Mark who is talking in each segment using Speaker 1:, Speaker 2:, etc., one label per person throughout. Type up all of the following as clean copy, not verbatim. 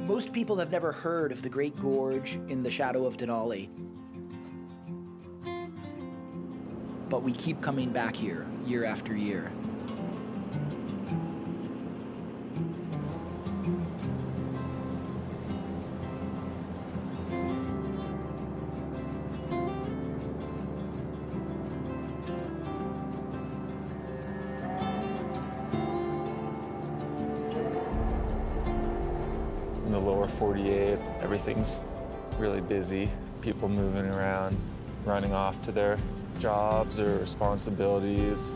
Speaker 1: Most people have never heard of the Great Gorge in the shadow of Denali. But we keep coming back here, year after year.
Speaker 2: In the lower 48, everything's really busy. People moving around, running off to their jobs or responsibilities.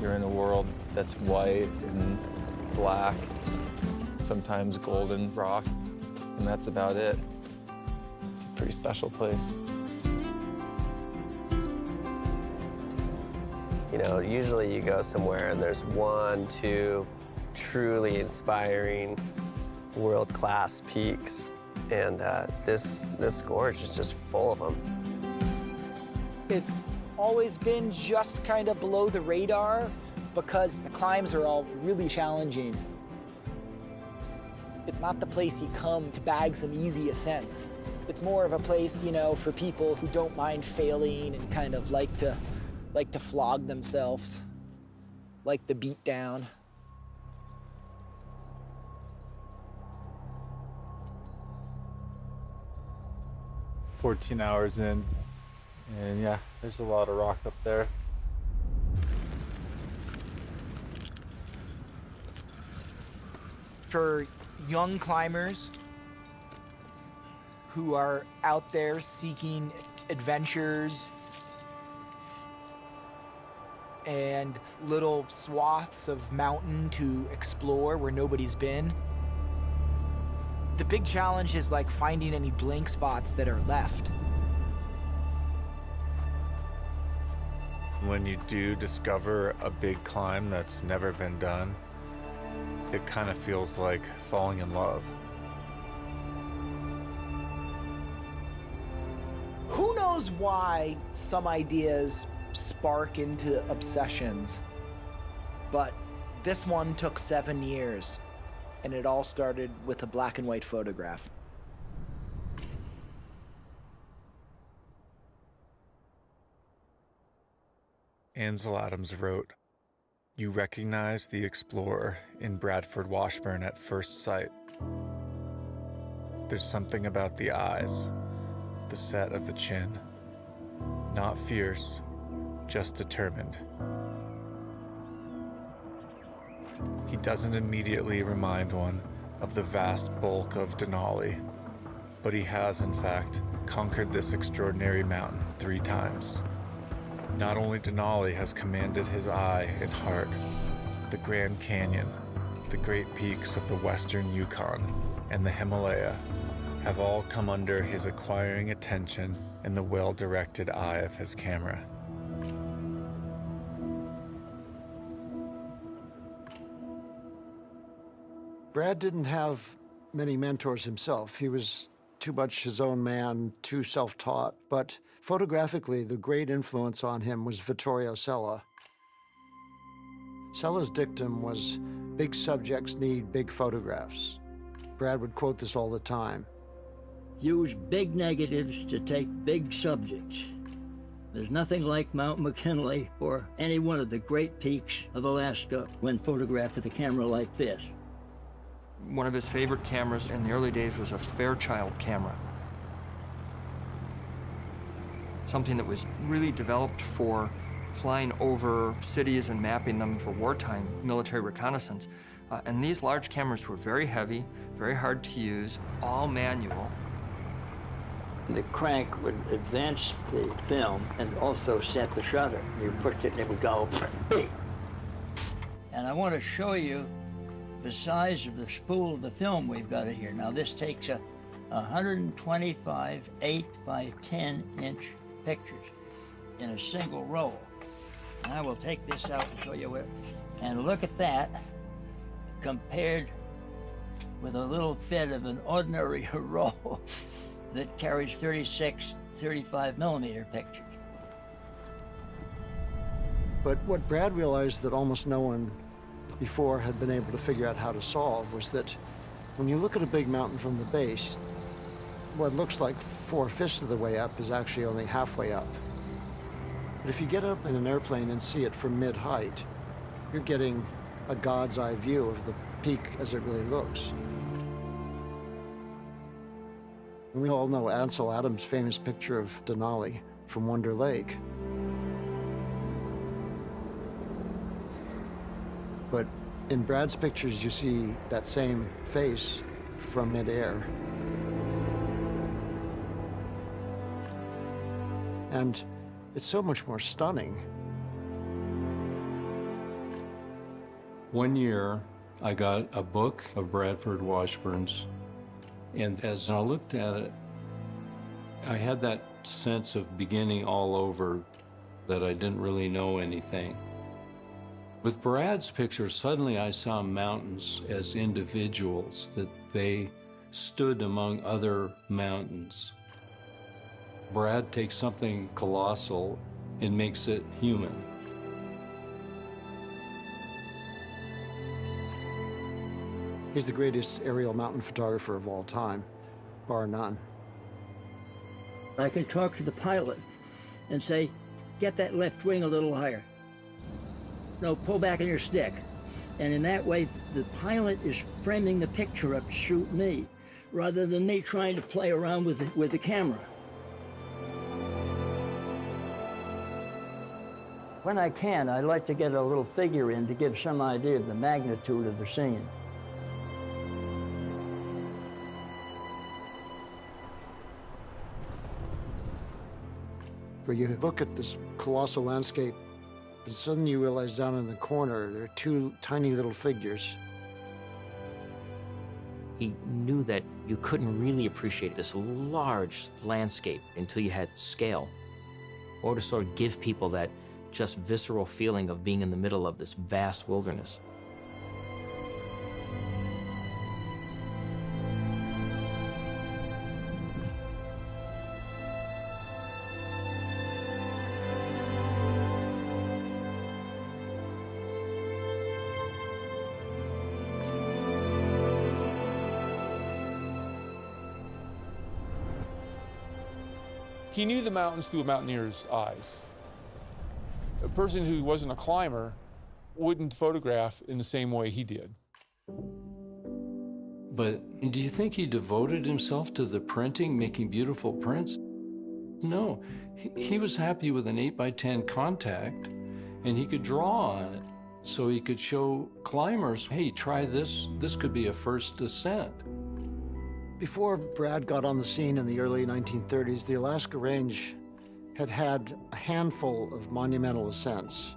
Speaker 2: You're in a world that's white and black, sometimes golden rock, and that's about it. It's a pretty special place.
Speaker 3: You know, usually you go somewhere and there's one, two truly inspiring world-class peaks, and this gorge is just full of them.
Speaker 1: It's always been just kind of below the radar because the climbs are all really challenging. It's not the place you come to bag some easy ascents. It's more of a place, you know, for people who don't mind failing and kind of like to flog themselves, like the beat down.
Speaker 2: "14 hours in, and yeah, there's a lot of rock up there.
Speaker 1: For young climbers who are out there seeking adventures and little swaths of mountain to explore where nobody's been. The big challenge is like finding any blank spots that are left.
Speaker 4: When you do discover a big climb that's never been done, it kind of feels like falling in love.
Speaker 1: Who knows why some ideas spark into obsessions, but this one took 7 years, and it all started with a black and white photograph.
Speaker 4: Ansel Adams wrote, "You recognize the explorer in Bradford Washburn at first sight. There's something about the eyes, the set of the chin. Not fierce, just determined. He doesn't immediately remind one of the vast bulk of Denali, but he has, in fact, conquered this extraordinary mountain 3 times. Not only Denali has commanded his eye and heart, the Grand Canyon, the great peaks of the western Yukon, and the Himalaya have all come under his acquiring attention in the well-directed eye of his camera."
Speaker 5: Brad didn't have many mentors himself. He was too much his own man, too self-taught. But photographically, the great influence on him was Vittorio Sella. Sella's dictum was, big subjects need big photographs. Brad would quote this all the time.
Speaker 6: Use big negatives to take big subjects. There's nothing like Mount McKinley or any one of the great peaks of Alaska when photographed with a camera like this.
Speaker 7: One of his favorite cameras in the early days was a Fairchild camera. Something that was really developed for flying over cities and mapping them for wartime military reconnaissance. And these large cameras were very heavy, very hard to use, all manual.
Speaker 6: The crank would advance the film and also set the shutter. You pushed it and it would go beep. And I want to show you the size of the spool of the film we've got here. Now this takes a 125 8 by 10 inch pictures in a single roll. And I will take this out and show you where. And look at that compared with a little bit of an ordinary roll that carries 36, 35 millimeter pictures.
Speaker 5: But what Brad realized that almost no one before had been able to figure out how to solve was that when you look at a big mountain from the base, what looks like 4/5 of the way up is actually only halfway up. But if you get up in an airplane and see it from mid-height, you're getting a God's eye view of the peak as it really looks. And we all know Ansel Adams' famous picture of Denali from Wonder Lake. But in Brad's pictures, you see that same face from midair. And it's so much more stunning.
Speaker 8: One year, I got a book of Bradford Washburn's, and as I looked at it, I had that sense of beginning all over, that I didn't really know anything. With Brad's pictures, suddenly I saw mountains as individuals, that they stood among other mountains. Brad takes something colossal and makes it human.
Speaker 5: He's the greatest aerial mountain photographer of all time, bar none.
Speaker 6: I can talk to the pilot and say, get that left wing a little higher. No, pull back on your stick. And in that way, the pilot is framing the picture up to suit me, rather than me trying to play around with the camera. When I can, I like to get a little figure in to give some idea of the magnitude of the scene.
Speaker 5: Where you look at this colossal landscape But suddenly you realize down in the corner, there are two tiny little figures.
Speaker 9: He knew that you couldn't really appreciate this large landscape until you had scale, or to sort of give people that just visceral feeling of being in the middle of this vast wilderness.
Speaker 10: He knew the mountains through a mountaineer's eyes. A person who wasn't a climber wouldn't photograph in the same way he did.
Speaker 8: But do you think he devoted himself to the printing, making beautiful prints? No, he was happy with an 8x10 contact, and he could draw on it. So he could show climbers, hey, try this. This could be a first ascent.
Speaker 5: Before Brad got on the scene in the early 1930s, the Alaska Range had had a handful of monumental ascents,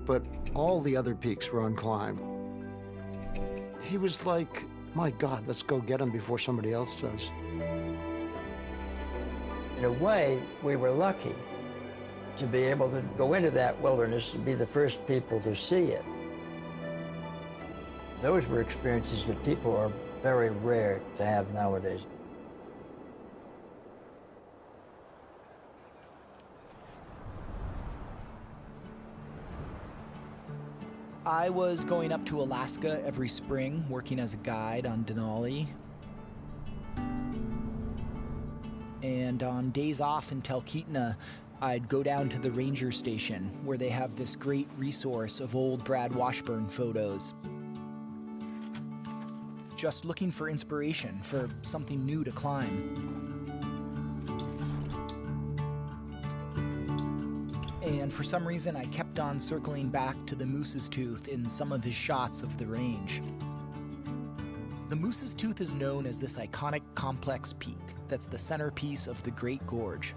Speaker 5: but all the other peaks were unclimbed. He was like, my God, let's go get him before somebody else does.
Speaker 6: In a way, we were lucky to be able to go into that wilderness and be the first people to see it. Those were experiences that people are very rare to have nowadays.
Speaker 1: I was going up to Alaska every spring, working as a guide on Denali. And on days off in Talkeetna, I'd go down to the ranger station where they have this great resource of old Brad Washburn photos. Just looking for inspiration, for something new to climb. And for some reason, I kept on circling back to the Moose's Tooth in some of his shots of the range. The Moose's Tooth is known as this iconic complex peak that's the centerpiece of the Great Gorge.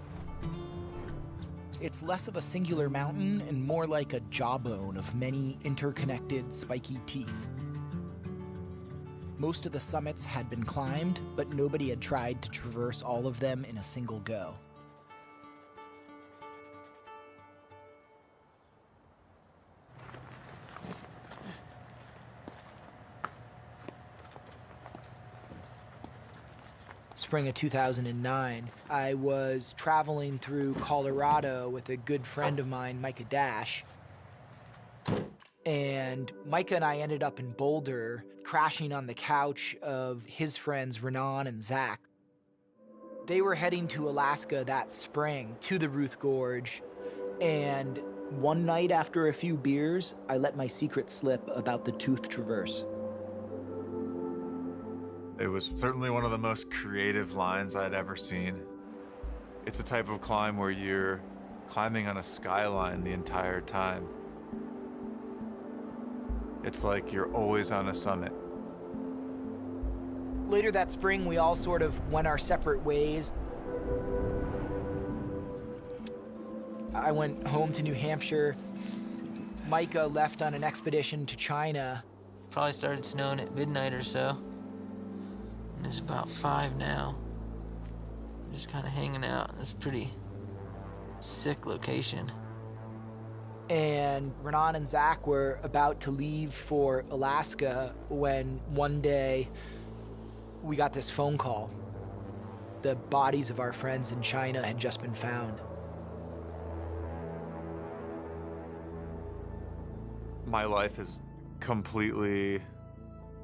Speaker 1: It's less of a singular mountain and more like a jawbone of many interconnected spiky teeth. Most of the summits had been climbed, but nobody had tried to traverse all of them in a single go. Spring of 2009, I was traveling through Colorado with a good friend of mine, Micah Dash. And Micah and I ended up in Boulder, crashing on the couch of his friends Renan and Zach. They were heading to Alaska that spring, to the Ruth Gorge. And one night after a few beers, I let my secret slip about the Tooth Traverse.
Speaker 4: It was certainly one of the most creative lines I'd ever seen. It's a type of climb where you're climbing on a skyline the entire time. It's like you're always on a summit.
Speaker 1: Later that spring, we all sort of went our separate ways. I went home to New Hampshire. Micah left on an expedition to China.
Speaker 11: Probably started snowing at midnight or so. And it's about 5 now. Just kind of hanging out. It's a pretty sick location.
Speaker 1: And Renan and Zach were about to leave for Alaska when one day we got this phone call. The bodies of our friends in China had just been found.
Speaker 4: My life is completely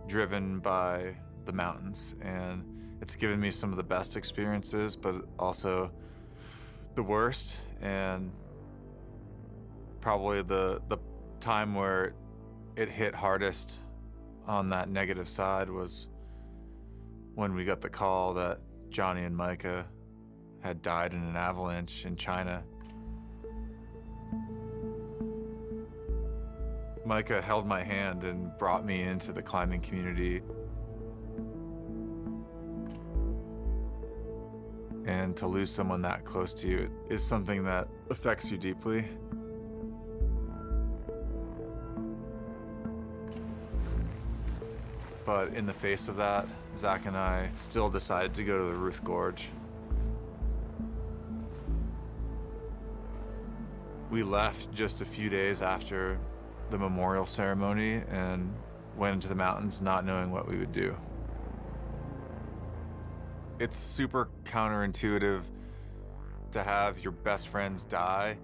Speaker 4: driven by the mountains, and it's given me some of the best experiences, but also the worst. And probably the time where it hit hardest on that negative side was when we got the call that Johnny and Micah had died in an avalanche in China. Micah held my hand and brought me into the climbing community. And to lose someone that close to you is something that affects you deeply. But in the face of that, Zach and I still decided to go to the Ruth Gorge. We left just a few days after the memorial ceremony and went into the mountains not knowing what we would do. It's super counterintuitive to have your best friends die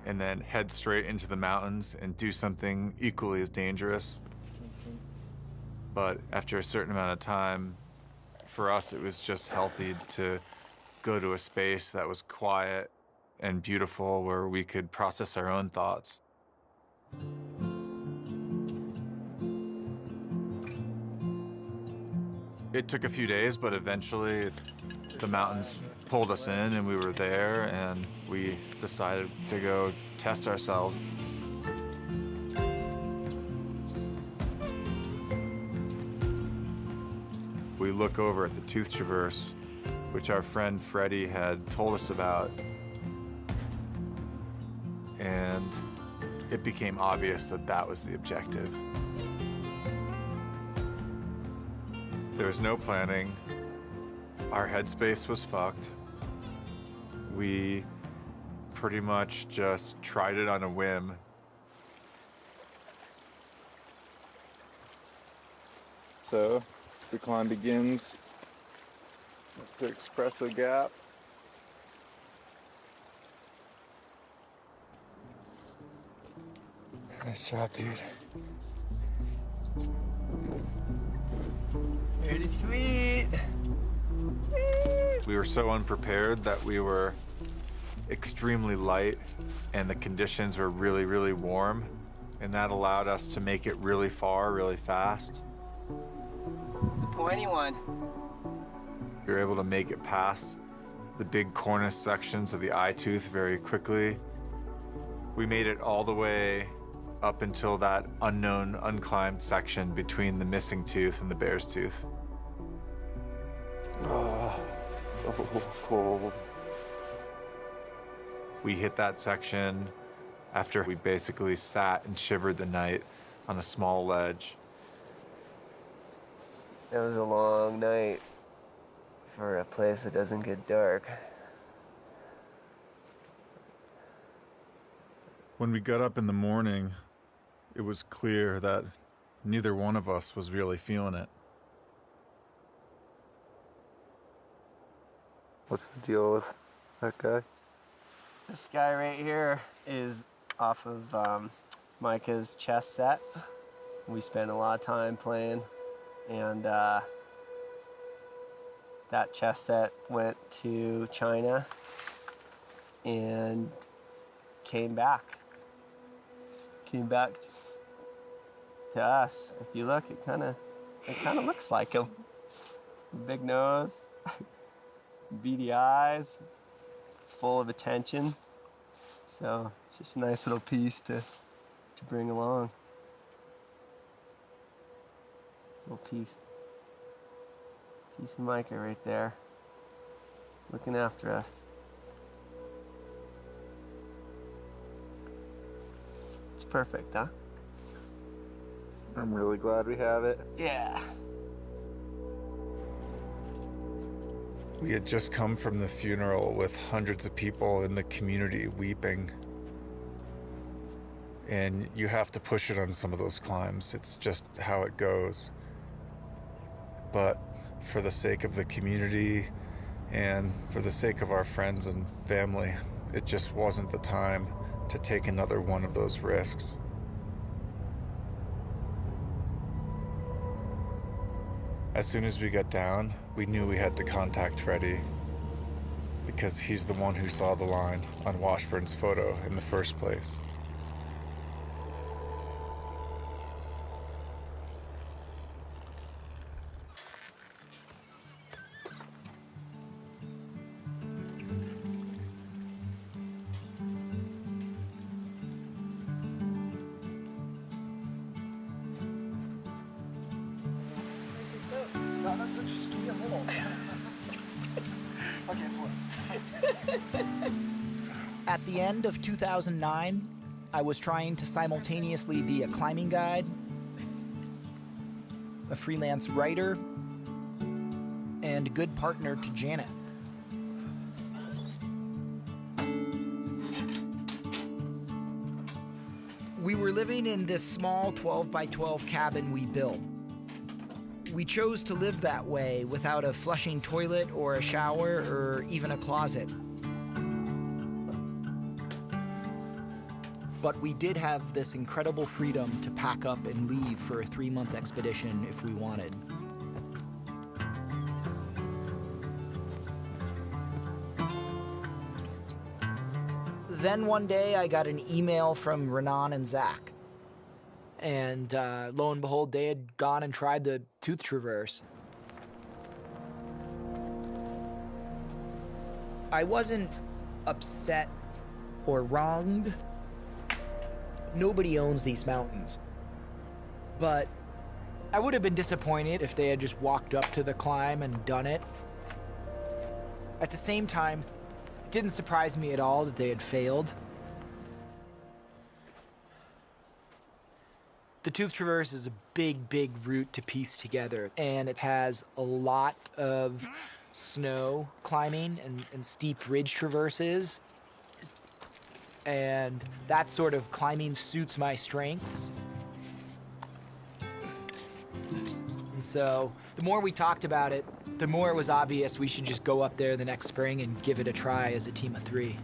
Speaker 4: and then head straight into the mountains and do something equally as dangerous. But after a certain amount of time, for us, it was just healthy to go to a space that was quiet and beautiful where we could process our own thoughts. It took a few days, but eventually the mountains pulled us in and we were there and we decided to go test ourselves. We look over at the Tooth Traverse, which our friend Freddie had told us about, and it became obvious that that was the objective. There was no planning. Our headspace was fucked. We pretty much just tried it on a whim. So the climb begins to Espresso Gap. Nice job, dude.
Speaker 3: Pretty sweet.
Speaker 4: We were so unprepared that we were extremely light and the conditions were really, really warm. And that allowed us to make it really far, really fast.
Speaker 3: It's a pointy one.
Speaker 4: We were able to make it past the big cornice sections of the eye tooth very quickly. We made it all the way up until that unknown, unclimbed section between the missing tooth and the bear's tooth.
Speaker 2: Oh, so cold.
Speaker 4: We hit that section after we basically sat and shivered the night on a small ledge.
Speaker 3: It was a long night for a place that doesn't get dark.
Speaker 4: When we got up in the morning, it was clear that neither one of us was really feeling it.
Speaker 3: What's the deal with that guy? This guy right here is off of Micah's chess set. We spent a lot of time playing, and that chess set went to China and came back to us. If you look, it kind of looks like him. Big nose, beady eyes, full of attention. So it's just a nice little piece to bring along. Little piece of Micah right there, looking after us. It's perfect, huh?
Speaker 4: I'm really glad we have it.
Speaker 3: Yeah.
Speaker 4: We had just come from the funeral with hundreds of people in the community weeping. And you have to push it on some of those climbs. It's just how it goes. But for the sake of the community and for the sake of our friends and family, it just wasn't the time to take another one of those risks. As soon as we got down, we knew we had to contact Freddie because he's the one who saw the line on Washburn's photo in the first place.
Speaker 1: At the end of 2009, I was trying to simultaneously be a climbing guide, a freelance writer, and a good partner to Janet. We were living in this small 12 by 12 cabin we built. We chose to live that way without a flushing toilet or a shower or even a closet. But we did have this incredible freedom to pack up and leave for a 3-month expedition if we wanted. Then one day I got an email from Renan and Zach. And lo and behold, they had gone and tried the Tooth Traverse. I wasn't upset or wronged. Nobody owns these mountains. But I would have been disappointed if they had just walked up to the climb and done it. At the same time, it didn't surprise me at all that they had failed. The Tooth Traverse is a big, big route to piece together, and it has a lot of snow climbing and steep ridge traverses. And that sort of climbing suits my strengths. And so the more we talked about it, the more it was obvious we should just go up there the next spring and give it a try as a team of 3.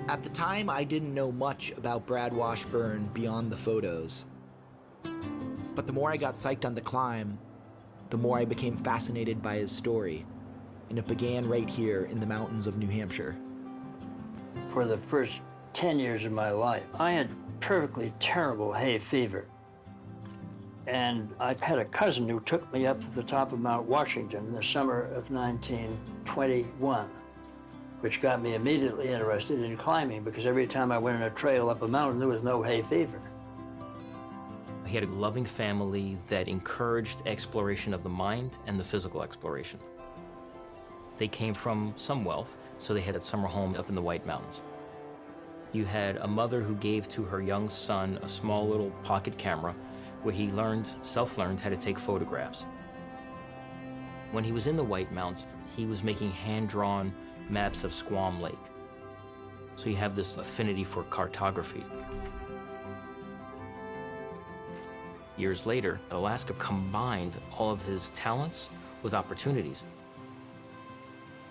Speaker 1: At the time, I didn't know much about Brad Washburn beyond the photos. But the more I got psyched on the climb, the more I became fascinated by his story. And it began right here in the mountains of New Hampshire.
Speaker 6: For the first 10 years of my life, I had perfectly terrible hay fever. And I had a cousin who took me up to the top of Mount Washington in the summer of 1921, which got me immediately interested in climbing, because every time I went on a trail up a mountain, there was no hay fever.
Speaker 9: He had a loving family that encouraged exploration of the mind and the physical exploration. They came from some wealth, so they had a summer home up in the White Mountains. You had a mother who gave to her young son a small little pocket camera where he self-learned how to take photographs. When he was in the White Mountains, he was making hand-drawn maps of Squam Lake. So you have this affinity for cartography. Years later, Alaska combined all of his talents with opportunities.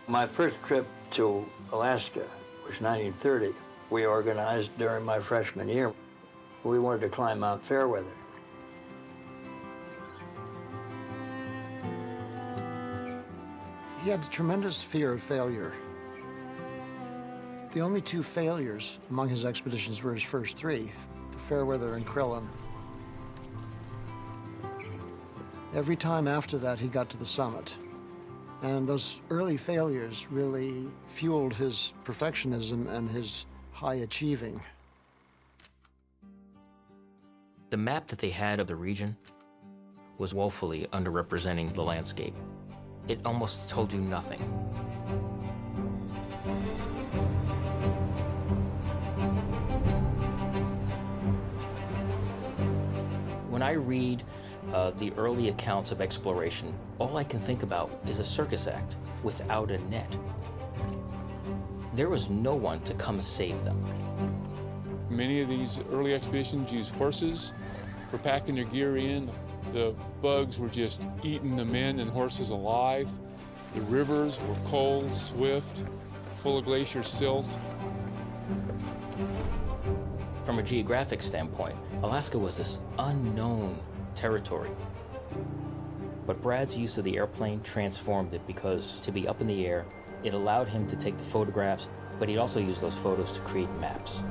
Speaker 6: My first trip to Alaska was 1930. We organized during my freshman year. We wanted to climb Mount Fairweather.
Speaker 5: He had a tremendous fear of failure. The only 2 failures among his expeditions were his first 3, Fairweather and Crillon. Every time after that, he got to the summit. And those early failures really fueled his perfectionism and his high achieving.
Speaker 9: The map that they had of the region was woefully underrepresenting the landscape. It almost told you nothing. When I read the early accounts of exploration, all I can think about is a circus act without a net. There was no one to come save them.
Speaker 10: Many of these early expeditions used horses for packing their gear in. The bugs were just eating the men and horses alive. The rivers were cold, swift, full of glacier silt.
Speaker 9: From a geographic standpoint, Alaska was this unknown territory. But Brad's use of the airplane transformed it, because to be up in the air, it allowed him to take the photographs, but he'd also use those photos to create maps.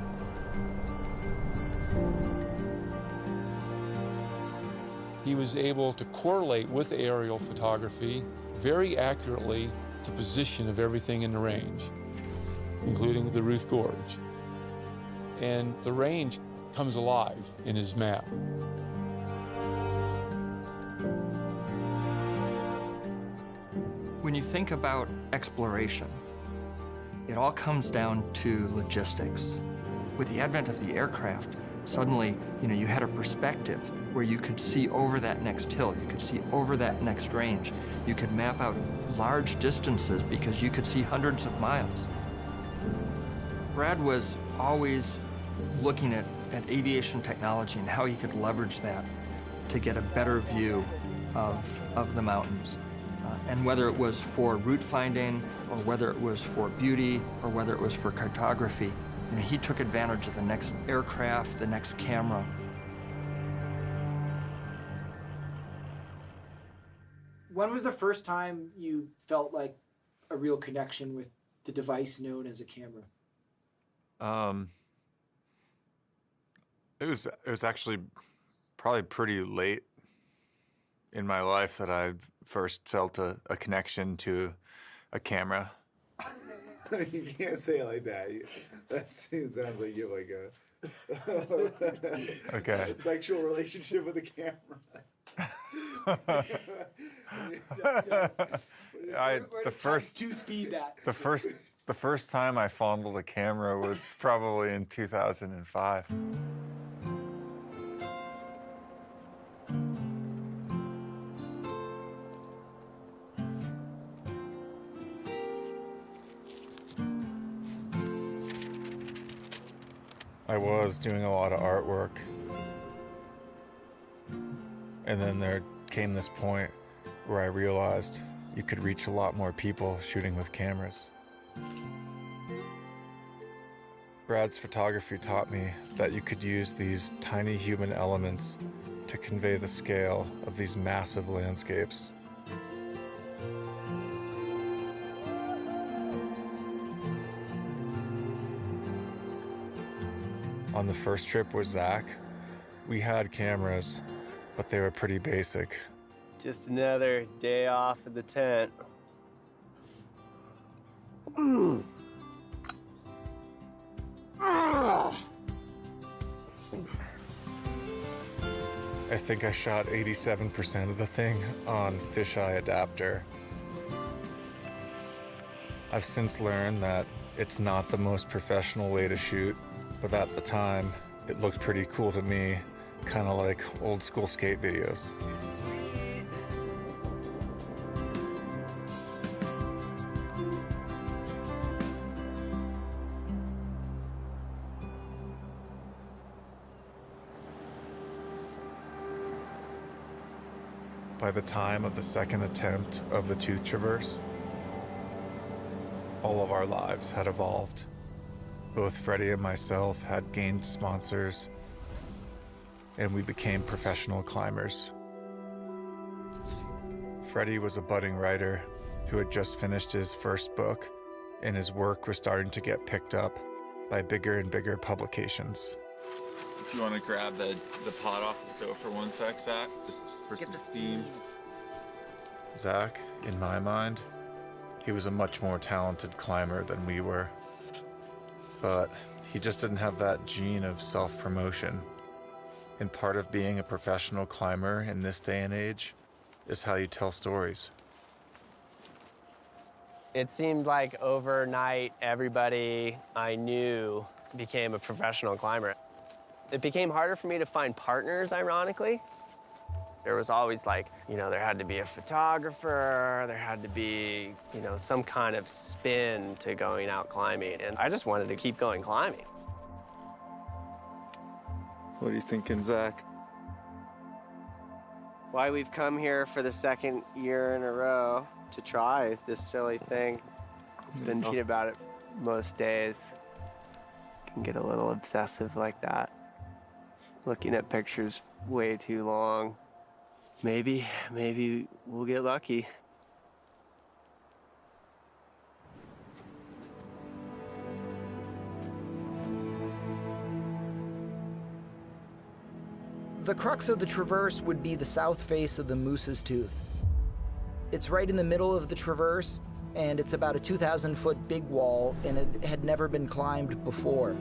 Speaker 10: He was able to correlate with aerial photography very accurately the position of everything in the range, including the Ruth Gorge. And the range comes alive in his map.
Speaker 7: When you think about exploration, it all comes down to logistics. With the advent of the aircraft, Suddenly, you had a perspective where you could see over that next hill, you could see over that next range. You could map out large distances because you could see hundreds of miles. Brad was always looking at aviation technology and how he could leverage that to get a better view of the mountains. And whether it was for route finding, or whether it was for beauty, or whether it was for cartography, he took advantage of the next aircraft, the next camera.
Speaker 1: When was the first time you felt like a real connection with the device known as a camera?
Speaker 4: It was actually probably pretty late in my life that I first felt a connection to a camera.
Speaker 12: You can't say it like that. That sounds like you have like a sexual relationship with a camera.
Speaker 4: The first time I fondled a camera was probably in 2005. I was doing a lot of artwork. And then there came this point where I realized you could reach a lot more people shooting with cameras. Brad's photography taught me that you could use these tiny human elements to convey the scale of these massive landscapes. On the first trip with Zach, we had cameras, but they were pretty basic.
Speaker 3: Just another day off of the tent.
Speaker 4: I think I shot 87% of the thing on fisheye adapter. I've since learned that it's not the most professional way to shoot, but at the time, it looked pretty cool to me, kind of like old school skate videos. By the time of the second attempt of the Tooth Traverse, all of our lives had evolved. Both Freddie and myself had gained sponsors, and we became professional climbers. Freddie was a budding writer who had just finished his first book, and his work was starting to get picked up by bigger and bigger publications.
Speaker 2: If you want to grab the pot off the stove for 1 sec, Zach, just for some steam.
Speaker 4: Zach, in my mind, he was a much more talented climber than we were. But he just didn't have that gene of self-promotion. And part of being a professional climber in this day and age is how you tell stories.
Speaker 3: It seemed like overnight, everybody I knew became a professional climber. It became harder for me to find partners, ironically. There was always like, there had to be a photographer, there had to be, some kind of spin to going out climbing, and I just wanted to keep going climbing.
Speaker 2: What are you thinking, Zach?
Speaker 3: Why we've come here for the second year in a row to try this silly thing. It's been thinking about it most days. Can get a little obsessive like that. Looking at pictures way too long. Maybe we'll get lucky.
Speaker 1: The crux of the traverse would be the south face of the Moose's Tooth. It's right in the middle of the traverse, and it's about a 2,000-foot big wall, and it had never been climbed before.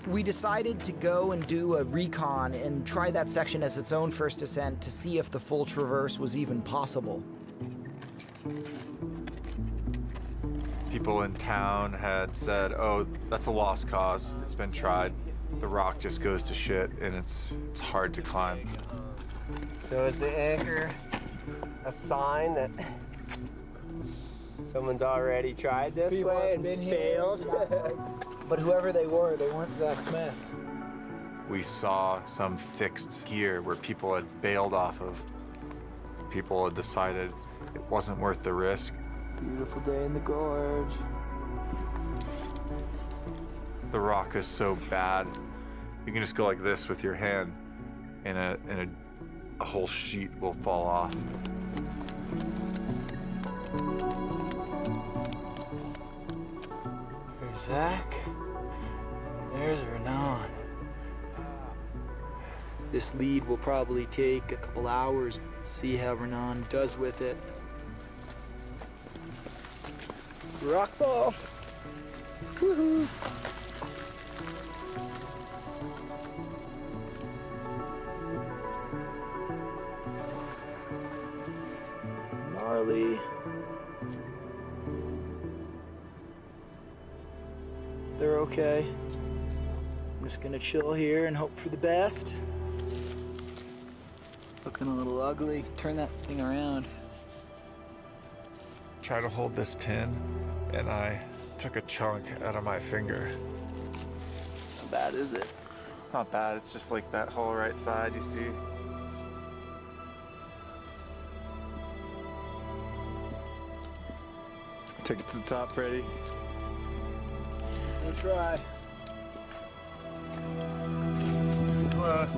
Speaker 1: We decided to go and do a recon and try that section as its own first ascent to see if the full traverse was even possible.
Speaker 4: People in town had said, oh, that's a lost cause. It's been tried. The rock just goes to shit, and it's hard to climb.
Speaker 3: So is the anchor a sign that someone's already tried this way and failed?
Speaker 1: But whoever they weren't Zach Smith.
Speaker 4: We saw some fixed gear where people had bailed off of. People had decided it wasn't worth the risk.
Speaker 1: Beautiful day in the gorge.
Speaker 4: The rock is so bad, you can just go like this with your hand, and a whole sheet will fall off.
Speaker 1: There's Zach. There's Renan. This lead will probably take a couple hours. See how Renan does with it. Rockfall. Woohoo! Gnarly. They're okay. I'm just gonna chill here and hope for the best. Looking a little ugly. Turn that thing around.
Speaker 4: Try to hold this pin, and I took a chunk out of my finger.
Speaker 1: How bad is it?
Speaker 4: It's not bad, it's just like that whole right side, you see? Take it to the top, Freddie.
Speaker 1: We'll try.
Speaker 4: Close.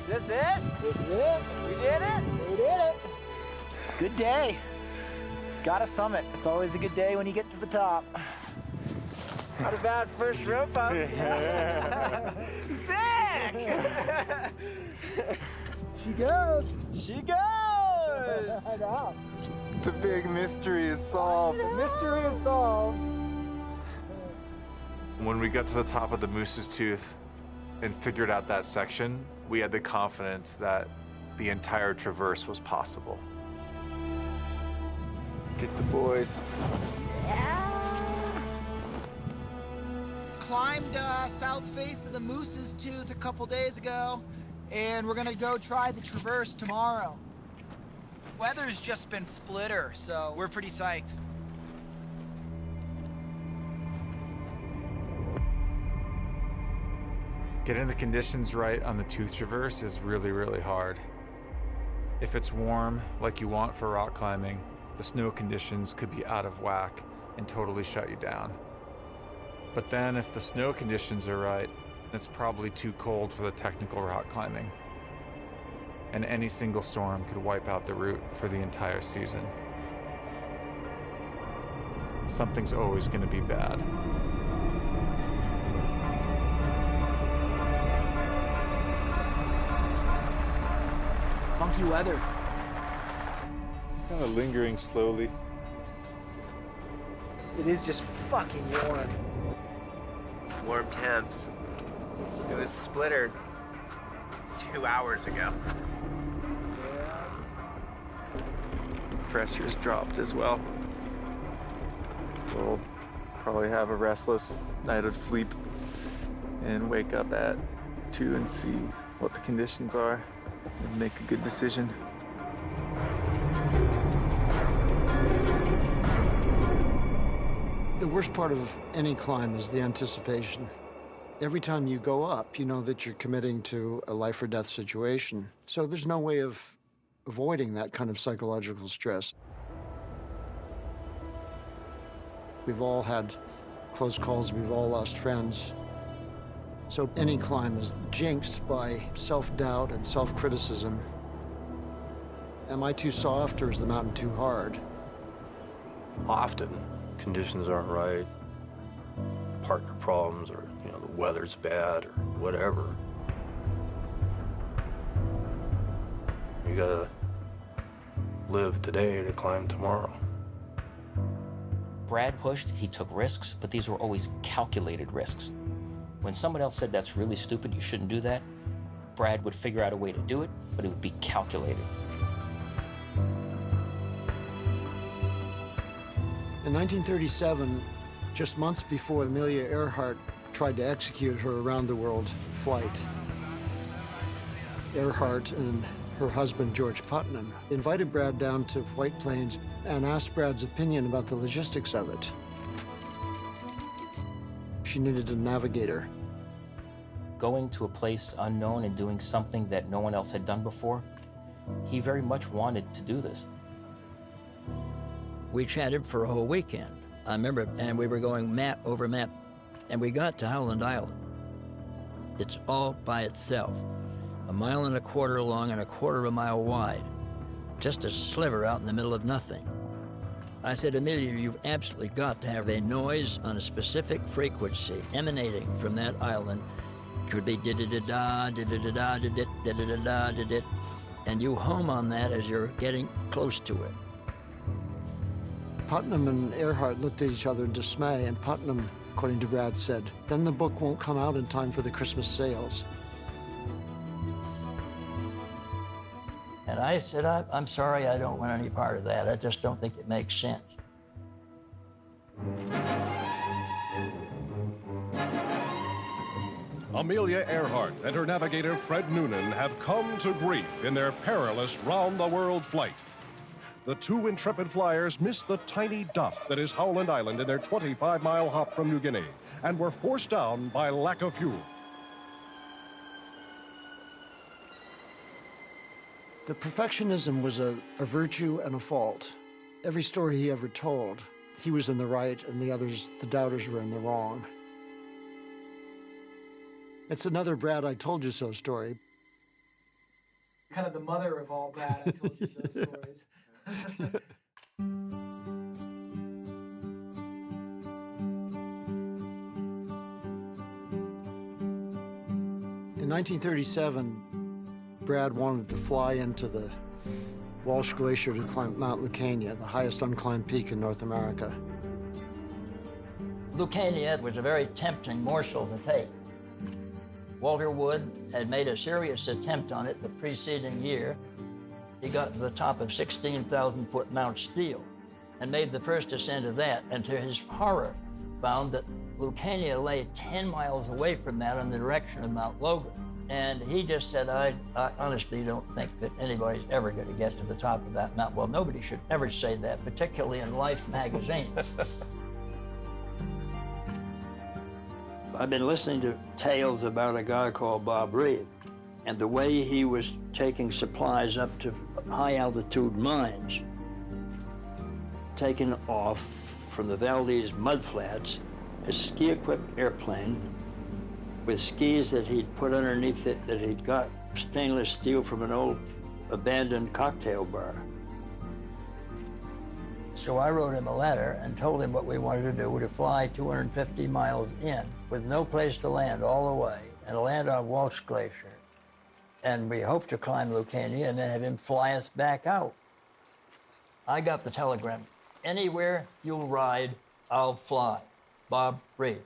Speaker 1: Is this it? This is it. We did it. We did it. Good day. Got a summit. It's always a good day when you get to the top. Not a bad first rope up. Sick! She goes. She goes. I know.
Speaker 4: The big mystery is solved.
Speaker 1: The mystery is solved.
Speaker 4: When we got to the top of the Moose's Tooth and figured out that section, we had the confidence that the entire traverse was possible. Get the boys.
Speaker 1: Climbed south face of the Moose's Tooth a couple days ago, and we're gonna go try the traverse tomorrow. Weather's just been splitter, so we're pretty psyched.
Speaker 4: Getting the conditions right on the Tooth Traverse is really, really hard. If it's warm, like you want for rock climbing, the snow conditions could be out of whack and totally shut you down. But then if the snow conditions are right, it's probably too cold for the technical rock climbing. And any single storm could wipe out the route for the entire season. Something's always going to be bad.
Speaker 1: Funky weather.
Speaker 4: Kind of lingering slowly.
Speaker 1: It is just fucking warm.
Speaker 3: Warm temps. It was splittered 2 hours ago.
Speaker 4: Pressure's dropped as well. We'll probably have a restless night of sleep and wake up at 2 and see what the conditions are and make a good decision.
Speaker 5: The worst part of any climb is the anticipation. Every time you go up, you know that you're committing to a life or death situation. So there's no way of avoiding that kind of psychological stress. We've all had close calls, we've all lost friends. So any climb is jinxed by self-doubt and self-criticism. Am I too soft or is the mountain too hard?
Speaker 13: Often, conditions aren't right, partner problems, or the weather's bad, or whatever. You gotta live today to climb tomorrow.
Speaker 9: Brad pushed, he took risks, but these were always calculated risks. When someone else said that's really stupid, you shouldn't do that, Brad would figure out a way to do it, but it would be calculated.
Speaker 5: In 1937, just months before Amelia Earhart tried to execute her around-the-world flight, Earhart and her husband, George Putnam, invited Brad down to White Plains and asked Brad's opinion about the logistics of it. She needed a navigator.
Speaker 9: Going to a place unknown and doing something that no one else had done before, he very much wanted to do this.
Speaker 6: We chatted for a whole weekend. I remember, and we were going map over map, and we got to Howland Island. It's all by itself, 1.25 miles long and 1/4 mile wide, just a sliver out in the middle of nothing. I said, Amelia, you've absolutely got to have a noise on a specific frequency emanating from that island. It could be da-da-da-da, da-da-da-da, da-da-da-da, da-da, and you hum on that as you're getting close to it.
Speaker 5: Putnam and Earhart looked at each other in dismay, and Putnam, according to Brad, said, then the book won't come out in time for the Christmas sales.
Speaker 6: And I said, I'm sorry, I don't want any part of that. I just don't think it makes sense.
Speaker 14: Amelia Earhart and her navigator, Fred Noonan, have come to grief in their perilous round-the-world flight. The two intrepid flyers missed the tiny dot that is Howland Island in their 25-mile hop from New Guinea and were forced down by lack of fuel.
Speaker 5: The perfectionism was a virtue and a fault. Every story he ever told, he was in the right and the others, the doubters, were in the wrong. It's another Brad I told you so story.
Speaker 15: Kind of the mother of all Brad I told you so stories.
Speaker 5: In 1937, Brad wanted to fly into the Walsh Glacier to climb Mount Lucania, the highest unclimbed peak in North America.
Speaker 6: Lucania was a very tempting morsel to take. Walter Wood had made a serious attempt on it the preceding year. He got to the top of 16,000-foot Mount Steele and made the first ascent of that, and to his horror, found that Lucania lay 10 miles away from that in the direction of Mount Logan. And he just said, I honestly don't think that anybody's ever going to get to the top of that mountain. Well, nobody should ever say that, particularly in Life magazine. I've been listening to tales about a guy called Bob Reed, and the way he was taking supplies up to high-altitude mines, taken off from the Valdez mudflats, a ski-equipped airplane with skis that he'd put underneath it, that he'd got stainless steel from an old abandoned cocktail bar. So I wrote him a letter and told him what we wanted to do, to fly 250 miles in with no place to land all the way, and land on Walsh Glacier. And we hoped to climb Lucania and then have him fly us back out. I got the telegram, anywhere you'll ride, I'll fly. Bob Reed.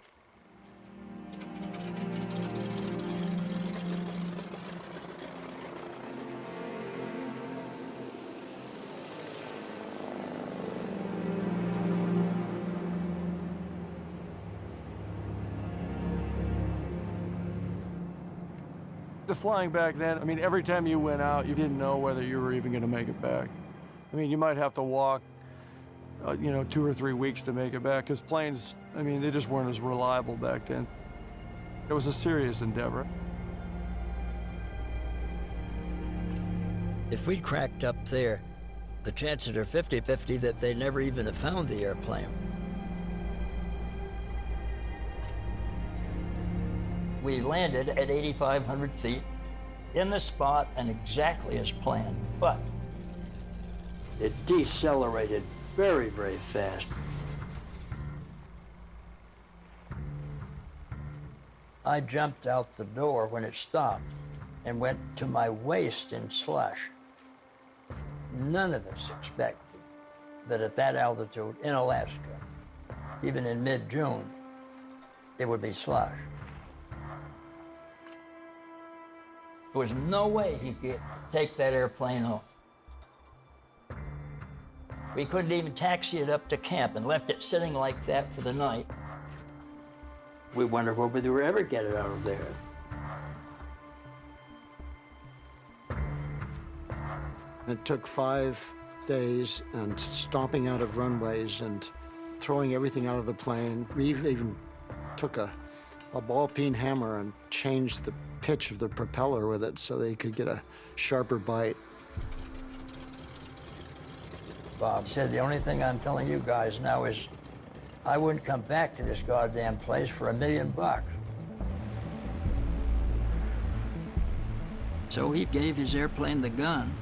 Speaker 16: The flying back then, I mean, every time you went out, you didn't know whether you were even going to make it back. I mean, you might have to walk, 2 or 3 weeks to make it back, because planes, I mean, they just weren't as reliable back then. It was a serious endeavor.
Speaker 6: If we cracked up there, the chances are 50-50 that they never even have found the airplane. We landed at 8,500 feet in the spot and exactly as planned, but it decelerated very, very fast. I jumped out the door when it stopped and went to my waist in slush. None of us expected that at that altitude in Alaska, even in mid-June, it would be slush. There was no way he could take that airplane home. We couldn't even taxi it up to camp and left it sitting like that for the night. We wondered whether we would ever get it out of there.
Speaker 5: It took 5 days and stomping out of runways and throwing everything out of the plane. We even took a ball-peen hammer and changed the pitch of the propeller with it so they could get a sharper bite.
Speaker 6: Bob said, the only thing I'm telling you guys now is I wouldn't come back to this goddamn place for $1 million. So he gave his airplane the gun,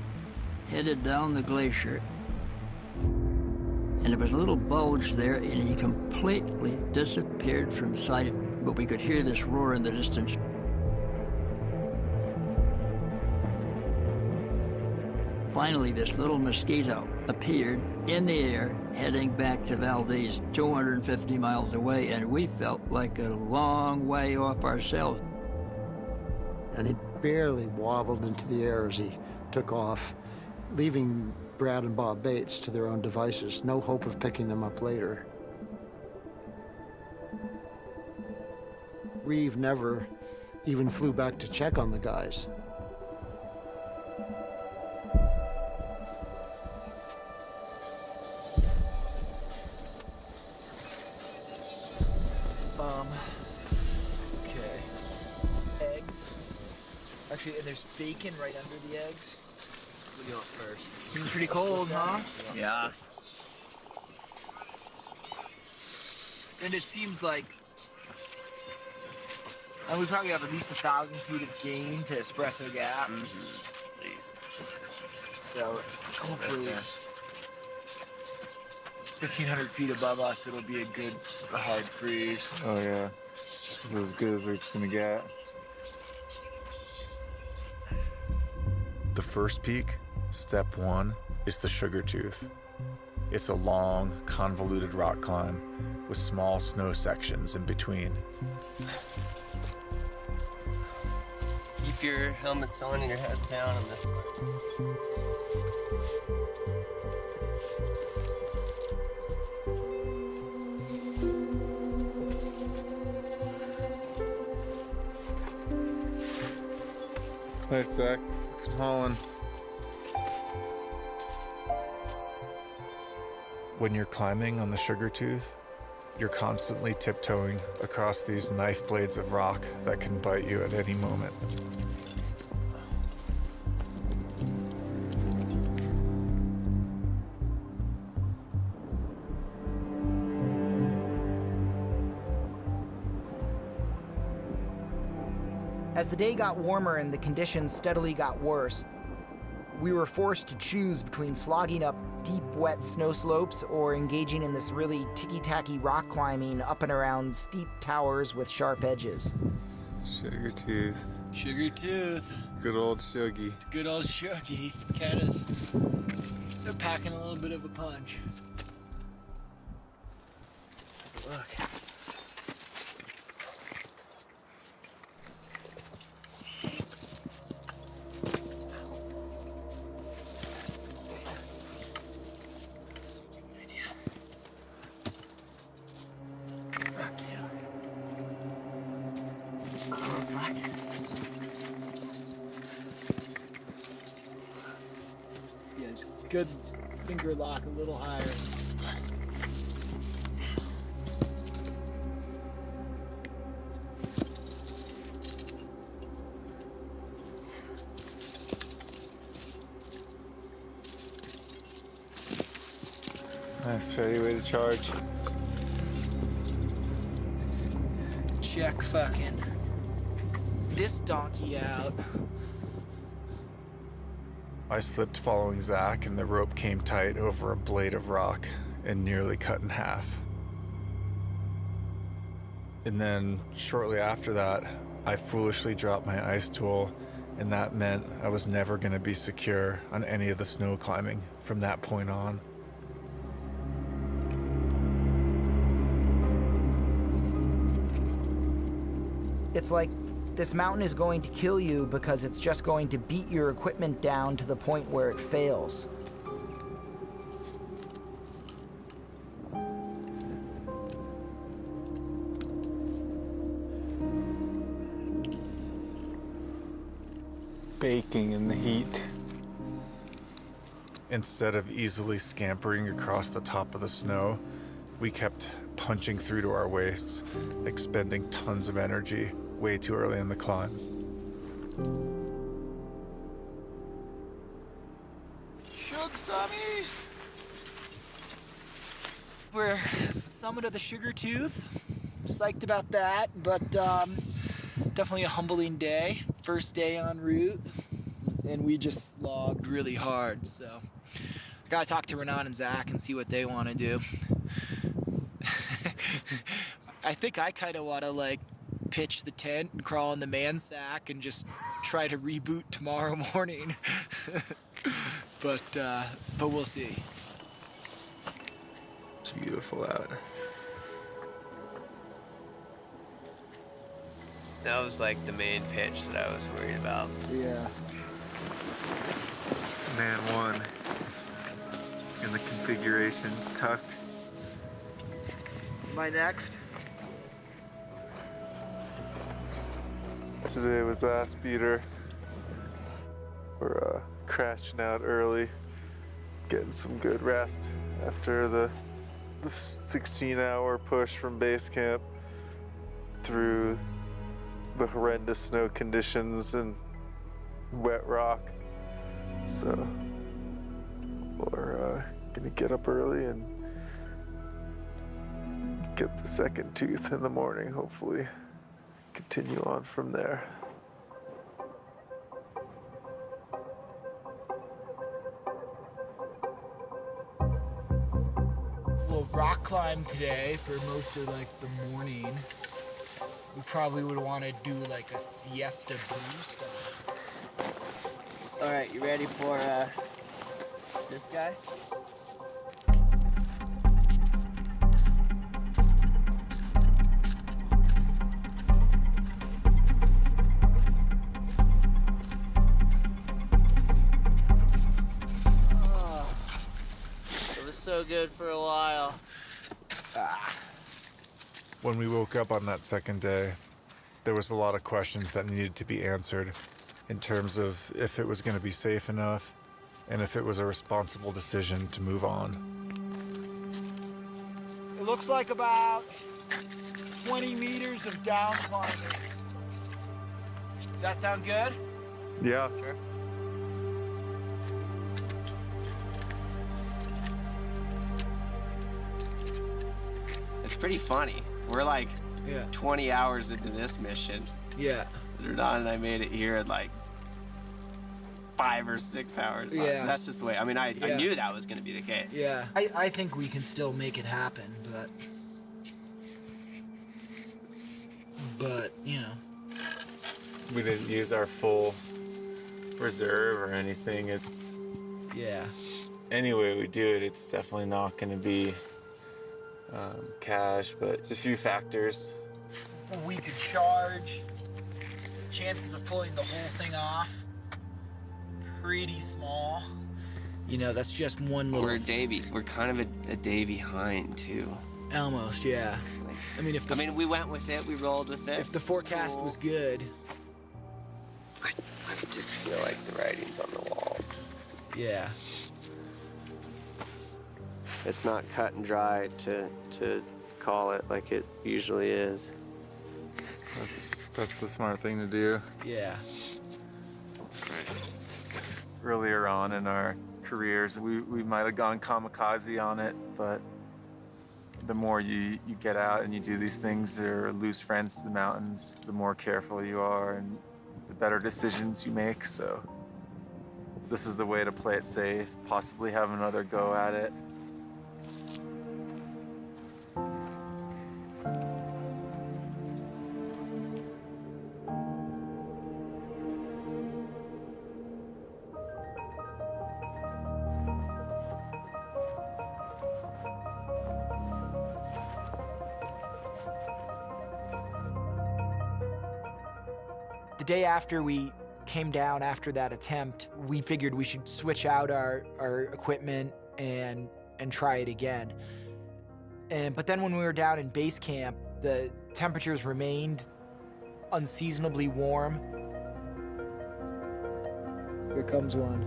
Speaker 6: headed down the glacier, and there was a little bulge there, and he completely disappeared from sight, but we could hear this roar in the distance. Finally, this little mosquito appeared in the air, heading back to Valdez, 250 miles away, and we felt like a long way off ourselves.
Speaker 5: And he barely wobbled into the air as he took off, leaving Brad and Bob Bates to their own devices, no hope of picking them up later. Reeve never even flew back to check on the guys.
Speaker 1: Okay. Eggs. Actually, and there's bacon right under the eggs. We'll go first. Seems pretty cold, huh?
Speaker 17: Yeah.
Speaker 1: And it seems like, and we probably have at least 1,000 feet of gain to Espresso Gap. So hopefully 1,500 feet above us, it'll be a good hard freeze.
Speaker 4: Oh yeah, this is as good as it's gonna get. The first peak, step 1, is the Sugar Tooth. It's a long, convoluted rock climb with small snow sections in between.
Speaker 3: Keep your helmets on and your heads down on this one.
Speaker 4: Nice, Zach. Hauling. When you're climbing on the Sugar Tooth, you're constantly tiptoeing across these knife blades of rock that can bite you at any moment.
Speaker 1: As the day got warmer and the conditions steadily got worse, we were forced to choose between slogging up deep, wet snow slopes or engaging in this really ticky-tacky rock climbing up and around steep towers with sharp edges.
Speaker 4: Sugar Tooth.
Speaker 17: Sugar Tooth.
Speaker 4: Good old Shuggy.
Speaker 17: Good old Shuggy. Kind of, they're packing a little bit of a punch. Let's look.
Speaker 1: Yes, good finger lock a little higher.
Speaker 4: Nice, Freddy, way to charge.
Speaker 1: Check fucking this donkey out.
Speaker 4: I slipped following Zach and the rope came tight over a blade of rock and nearly cut in half. And then shortly after that, I foolishly dropped my ice tool, and that meant I was never going to be secure on any of the snow climbing from that point on.
Speaker 1: It's like This mountain is going to kill you because it's just going to beat your equipment down to the point where it fails.
Speaker 2: Baking in the heat.
Speaker 4: Instead of easily scampering across the top of the snow, we kept punching through to our waists, expending tons of energy way too early in the climb.
Speaker 1: Shug Sami! We're at the summit of the Sugar Tooth. Psyched about that, but definitely a humbling day. First day en route, and we just slogged really hard, so I gotta talk to Renan and Zach and see what they want to do. I think I kind of want to like pitch the tent and crawl in the man sack and just try to reboot tomorrow morning. but we'll see.
Speaker 2: It's beautiful out.
Speaker 3: That was like the main pitch that I was worried about.
Speaker 1: Yeah.
Speaker 2: Man 1 in the configuration, tucked.
Speaker 1: My next?
Speaker 2: Today was ass beater. We're crashing out early, getting some good rest after the 16-hour push from base camp through the horrendous snow conditions and wet rock. So we're gonna get up early and get the second tooth in the morning, hopefully. Continue on from there.
Speaker 1: We'll rock climb today for most of like the morning. We probably would want to do like a siesta boost.
Speaker 3: All right, you ready for this guy?
Speaker 11: Oh, it was so good for a while.
Speaker 4: When we woke up on that second day, there was a lot of questions that needed to be answered in terms of if it was going to be safe enough and if it was a responsible decision to move on.
Speaker 1: It looks like about 20 meters of down climbing. Does that sound good?
Speaker 2: Yeah.
Speaker 3: Sure. It's pretty funny. We're like 20 hours into this mission.
Speaker 1: Yeah.
Speaker 3: Renan and I made it here at like 5 or 6 hours.
Speaker 1: Yeah.
Speaker 3: That's just the way. I mean, I knew that was going to be the case.
Speaker 1: Yeah. I think we can still make it happen, but you know.
Speaker 2: We didn't use our full reserve or anything. It's any way we do it, it's definitely not going to be cash, but it's a few factors.
Speaker 1: We could charge. Chances of pulling the whole thing off, pretty small. You know, that's just one little...
Speaker 3: We're kind of a day behind, too.
Speaker 1: Almost, yeah. I mean,
Speaker 3: we went with it, we rolled with it.
Speaker 1: If the forecast was good.
Speaker 3: I just feel like the writing's on the wall.
Speaker 1: Yeah.
Speaker 3: It's not cut and dry to call it like it usually is.
Speaker 2: That's the smart thing to do.
Speaker 1: Yeah.
Speaker 2: Earlier on in our careers, we might have gone kamikaze on it, but the more you get out and you do these things or lose friends to the mountains, the more careful you are and the better decisions you make. So this is the way to play it safe, possibly have another go at it.
Speaker 1: The day after we came down after that attempt, we figured we should switch out our equipment and try it again. But then when we were down in base camp, the temperatures remained unseasonably warm. Here comes one.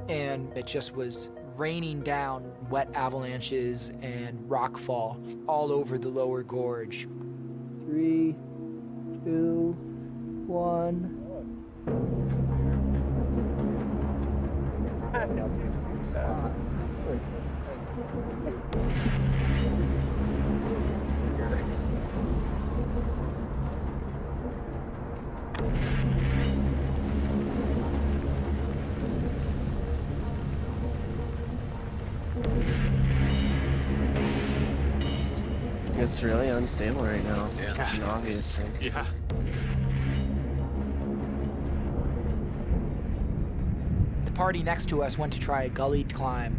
Speaker 1: And it just was raining down wet avalanches and rockfall all over the lower gorge. 3, 2, 1.
Speaker 3: It's really unstable right now. Yeah. An obvious thing.
Speaker 4: Yeah.
Speaker 1: The party next to us went to try a gully climb,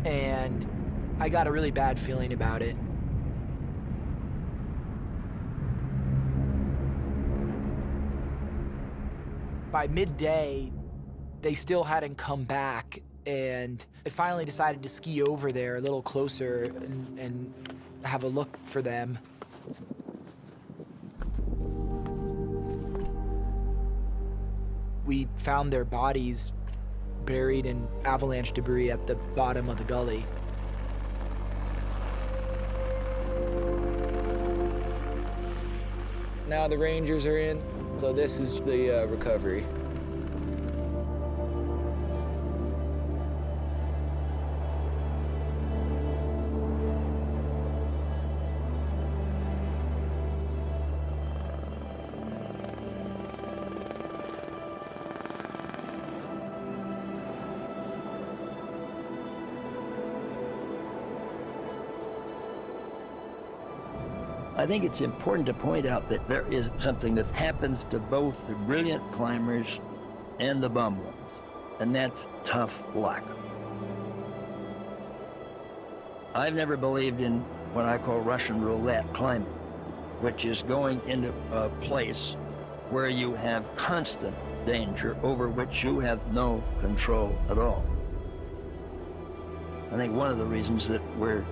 Speaker 1: and I got a really bad feeling about it. By midday, they still hadn't come back, and I finally decided to ski over there a little closer and have a look for them. We found their bodies buried in avalanche debris at the bottom of the gully. Now the Rangers are in, so this is the recovery.
Speaker 6: I think it's important to point out that there is something that happens to both the brilliant climbers and the bum ones, and that's tough luck. I've never believed in what I call Russian roulette climbing, which is going into a place where you have constant danger over which you have no control at all. I think one of the reasons that we're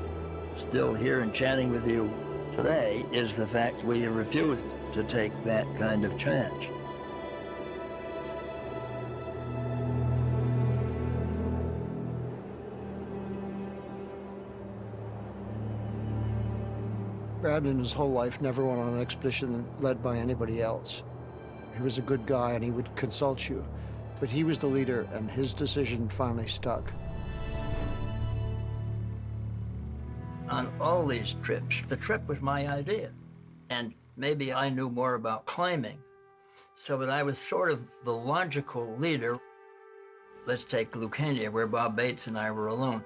Speaker 6: still here and chatting with you today is the fact we refused to take that kind of chance.
Speaker 5: Brad in his whole life never went on an expedition led by anybody else. He was a good guy and he would consult you, but he was the leader and his decision finally stuck.
Speaker 6: On all these trips, the trip was my idea. And maybe I knew more about climbing, so that I was sort of the logical leader. Let's take Lucania, where Bob Bates and I were alone.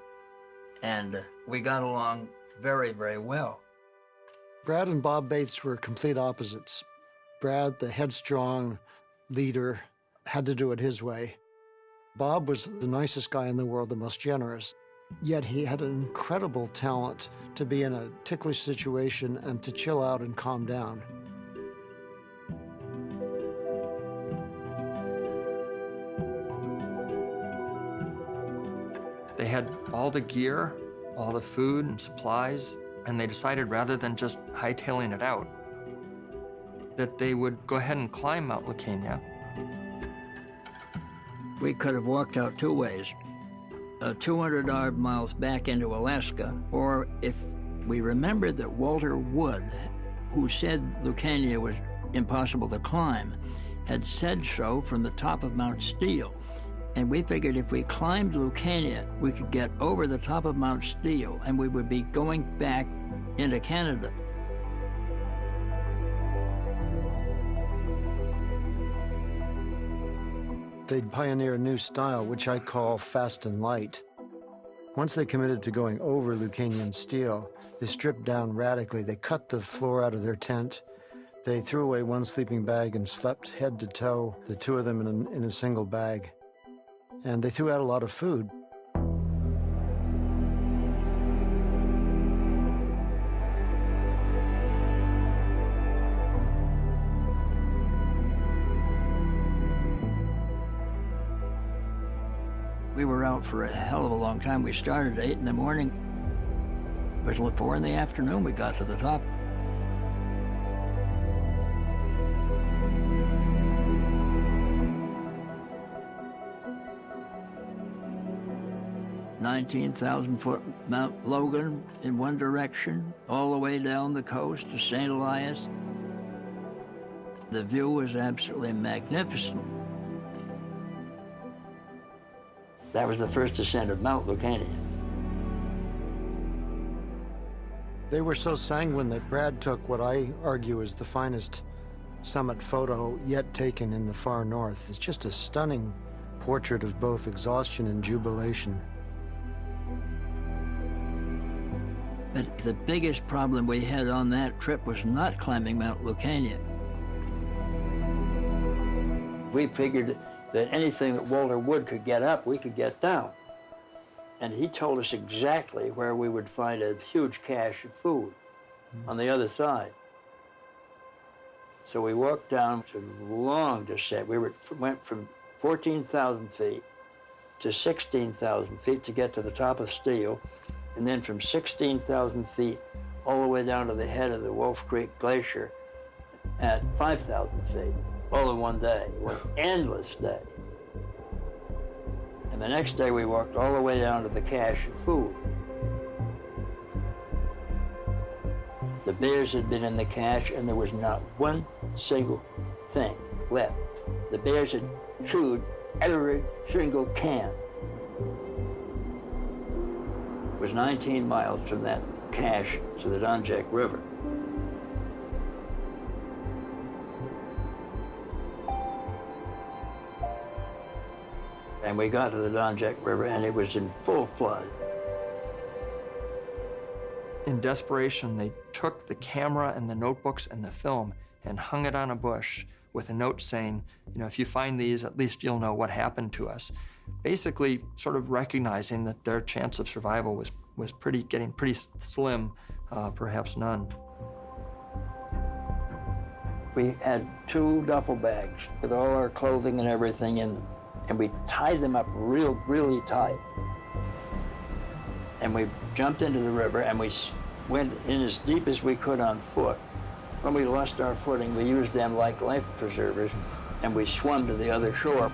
Speaker 6: And we got along very, very well.
Speaker 5: Brad and Bob Bates were complete opposites. Brad, the headstrong leader, had to do it his way. Bob was the nicest guy in the world, the most generous. Yet he had an incredible talent to be in a ticklish situation and to chill out and calm down.
Speaker 7: They had all the gear, all the food and supplies, and they decided rather than just hightailing it out, that they would go ahead and climb Mount Lucania.
Speaker 6: We could have walked out two ways. 200-odd miles back into Alaska, or if we remembered that Walter Wood, who said Lucania was impossible to climb, had said so from the top of Mount Steele. And we figured if we climbed Lucania, we could get over the top of Mount Steele and we would be going back into Canada.
Speaker 5: They'd pioneer a new style, which I call fast and light. Once they committed to going over Lucanian steel, they stripped down radically. They cut the floor out of their tent. They threw away one sleeping bag and slept head to toe, the two of them in a single bag. And they threw out a lot of food.
Speaker 6: We were out for a hell of a long time. We started at 8 in the morning. It was till 4 in the afternoon we got to the top. $19,000-foot Mount Logan in one direction, all the way down the coast to St. Elias. The view was absolutely magnificent. That was the first ascent of Mount Lucania.
Speaker 5: They were so sanguine that Brad took what I argue is the finest summit photo yet taken in the far north. It's just a stunning portrait of both exhaustion and jubilation.
Speaker 6: But the biggest problem we had on that trip was not climbing Mount Lucania. We figured that anything that Walter Wood could get up, we could get down. And he told us exactly where we would find a huge cache of food on the other side. So we walked down to a long descent. We went from 14,000 feet to 16,000 feet to get to the top of Steele, and then from 16,000 feet all the way down to the head of the Wolf Creek Glacier at 5,000 feet, all in one day. It was an endless day. And the next day we walked all the way down to the cache of food. The bears had been in the cache and there was not one single thing left. The bears had chewed every single can. It was 19 miles from that cache to the Donjek River. And we got to the Donjek River and it was in full flood.
Speaker 7: In desperation, they took the camera and the notebooks and the film and hung it on a bush with a note saying, you know, if you find these, at least you'll know what happened to us. Basically, sort of recognizing that their chance of survival was getting pretty slim, perhaps none.
Speaker 6: We had 2 duffel bags with all our clothing and everything in them, and we tied them up really tight. And we jumped into the river and we went in as deep as we could on foot. When we lost our footing, we used them like life preservers and we swam to the other shore.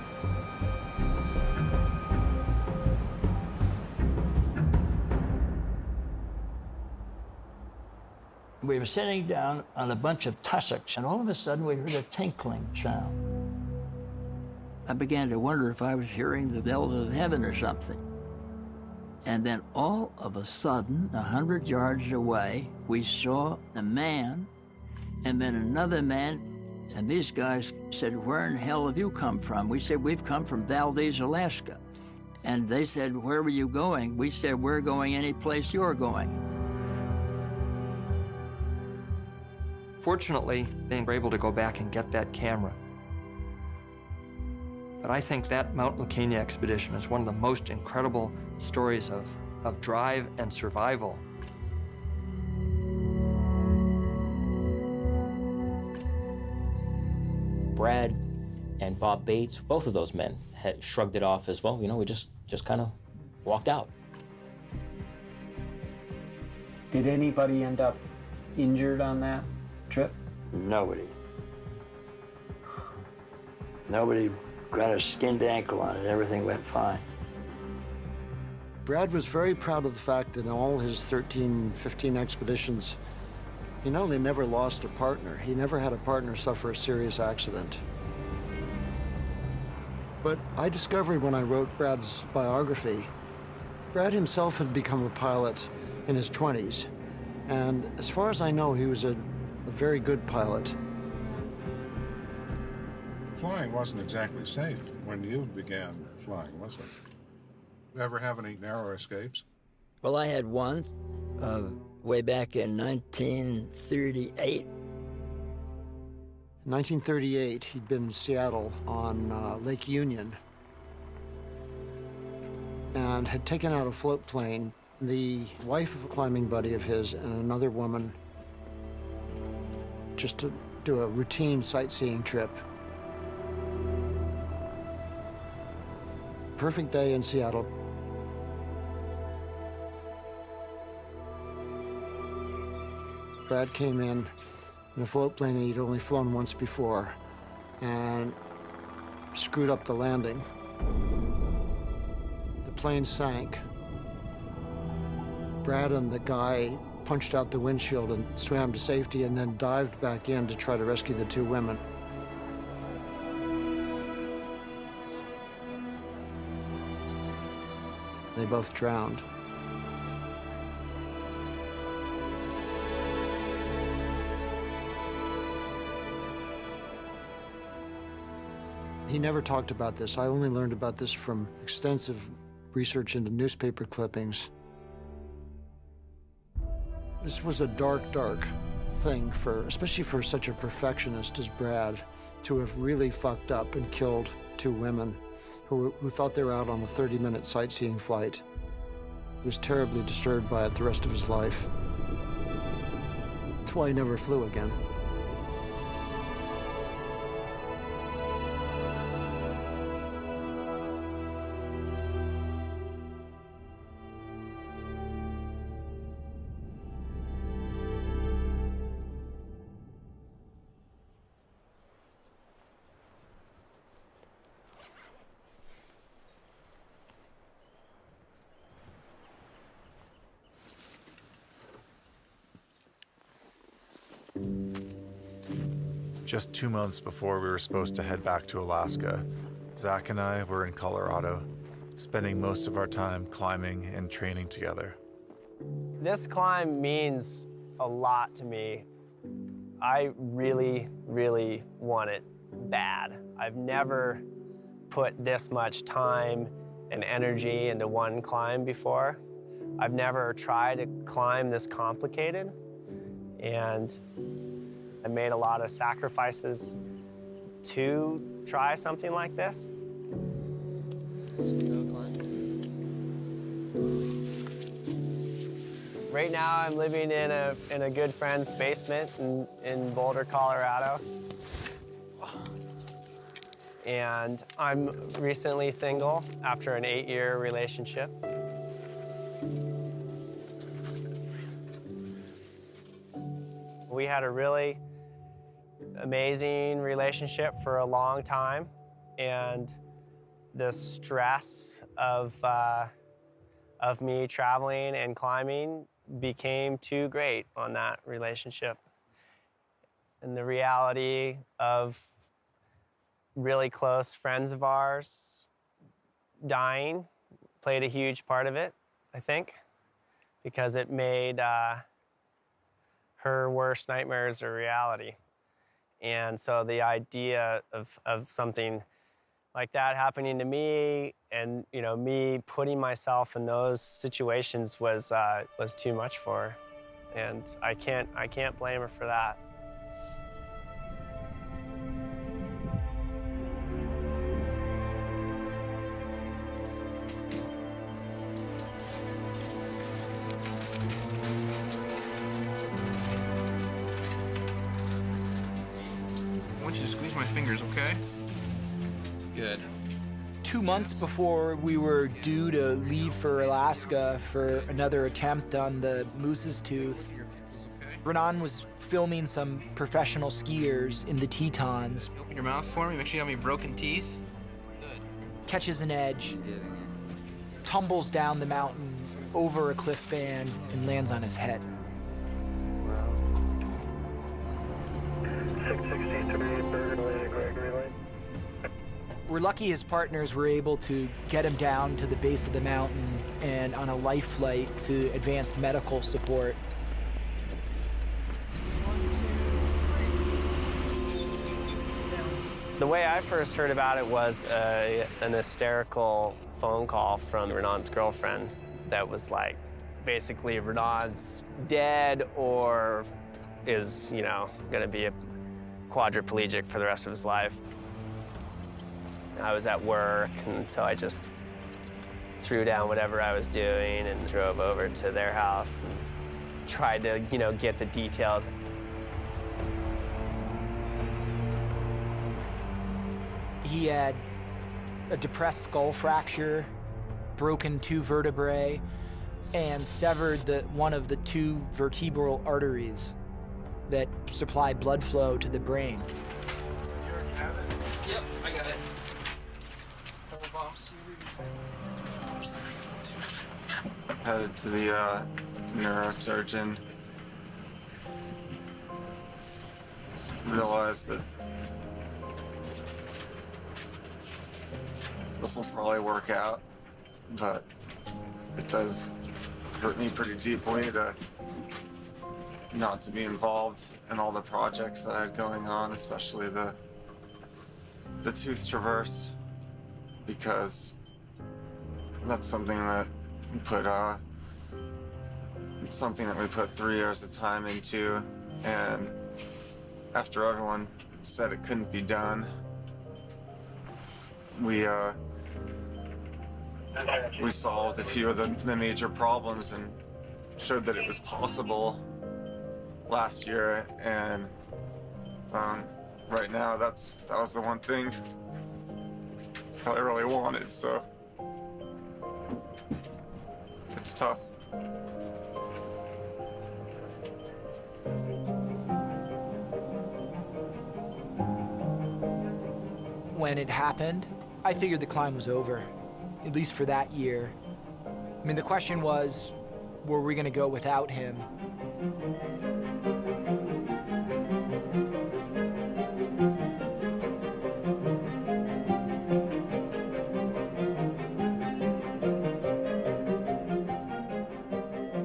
Speaker 6: We were sitting down on a bunch of tussocks and all of a sudden we heard a tinkling sound. I began to wonder if I was hearing the bells of heaven or something. And then all of a sudden, 100 yards away, we saw a man and then another man. And these guys said, "Where in hell have you come from?" We said, "We've come from Valdez, Alaska." And they said, "Where were you going?" We said, "We're going any place you're going."
Speaker 7: Fortunately, they were able to go back and get that camera. But I think that Mount Lucania expedition is one of the most incredible stories of drive and survival.
Speaker 9: Brad and Bob Bates, both of those men, had shrugged it off as well. You know, we just kind of walked out.
Speaker 18: Did anybody end up injured on that trip?
Speaker 6: Nobody. Nobody got a skinned ankle on it. Everything went fine.
Speaker 5: Brad was very proud of the fact that in all his 13, 15 expeditions, he not only never lost a partner, he never had a partner suffer a serious accident. But I discovered when I wrote Brad's biography, Brad himself had become a pilot in his 20s. And as far as I know, he was a very good pilot.
Speaker 19: Flying wasn't exactly safe when you began flying, was it? Ever have any narrow escapes?
Speaker 6: Well, I had one way back in 1938.
Speaker 5: In 1938, he'd been in Seattle on Lake Union and had taken out a float plane. The wife of a climbing buddy of his and another woman just to do a routine sightseeing trip. perfect day in Seattle. Brad came in a float plane that he'd only flown once before and screwed up the landing. The plane sank. Brad and the guy punched out the windshield and swam to safety and then dived back in to try to rescue the two women. They both drowned. He never talked about this. I only learned about this from extensive research into newspaper clippings. This was a dark, dark thing especially for such a perfectionist as Brad, to have really fucked up and killed two women who thought they were out on a 30-minute sightseeing flight. He was terribly disturbed by it the rest of his life. That's why he never flew again.
Speaker 4: Just 2 months before we were supposed to head back to Alaska, Zach and I were in Colorado, spending most of our time climbing and training together.
Speaker 3: This climb means a lot to me. I really, really want it bad. I've never put this much time and energy into one climb before. I've never tried to climb this complicated, and I made a lot of sacrifices to try something like this. Right now, I'm living in a good friend's basement in Boulder, Colorado. And I'm recently single after an 8-year relationship. We had a really amazing relationship for a long time, and the stress of me traveling and climbing became too great on that relationship. And the reality of really close friends of ours dying played a huge part of it, I think, because it made her worst nightmares a reality. And so the idea of something like that happening to me, and me putting myself in those situations was too much for her, and I can't blame her for that.
Speaker 20: I want you to squeeze my fingers, okay? Good.
Speaker 1: 2 months before we were due to leave for Alaska for another attempt on the Moose's Tooth, Renan was filming some professional skiers in the Tetons.
Speaker 20: Open your mouth for me, make sure you have any broken teeth. Good.
Speaker 1: Catches an edge, tumbles down the mountain over a cliff band, and lands on his head.
Speaker 21: 663 Berkeley, Gregory Lane.
Speaker 1: We're lucky his partners were able to get him down to the base of the mountain and on a life flight to advanced medical support.
Speaker 3: The way I first heard about it was an hysterical phone call from Renan's girlfriend that was like, basically Renan's dead or is, gonna be a quadriplegic for the rest of his life. I was at work, and so I just threw down whatever I was doing and drove over to their house and tried to, get the details.
Speaker 1: He had a depressed skull fracture, broken 2 vertebrae, and severed one of the 2 vertebral arteries that supply blood flow to the brain.
Speaker 11: Yep, I got it. Double bumps.
Speaker 2: Headed to the neurosurgeon. Realized that this will probably work out, but it does hurt me pretty deeply not to be involved in all the projects that I had going on, especially the tooth traverse, because that's something that we put it's something that we put 3 years of time into, and after everyone said it couldn't be done, we solved a few of the major problems and showed that it was possible last year, and right now that was the one thing that I really wanted, so it's tough.
Speaker 1: When it happened, I figured the climb was over, at least for that year. I mean, the question was, were we gonna go without him?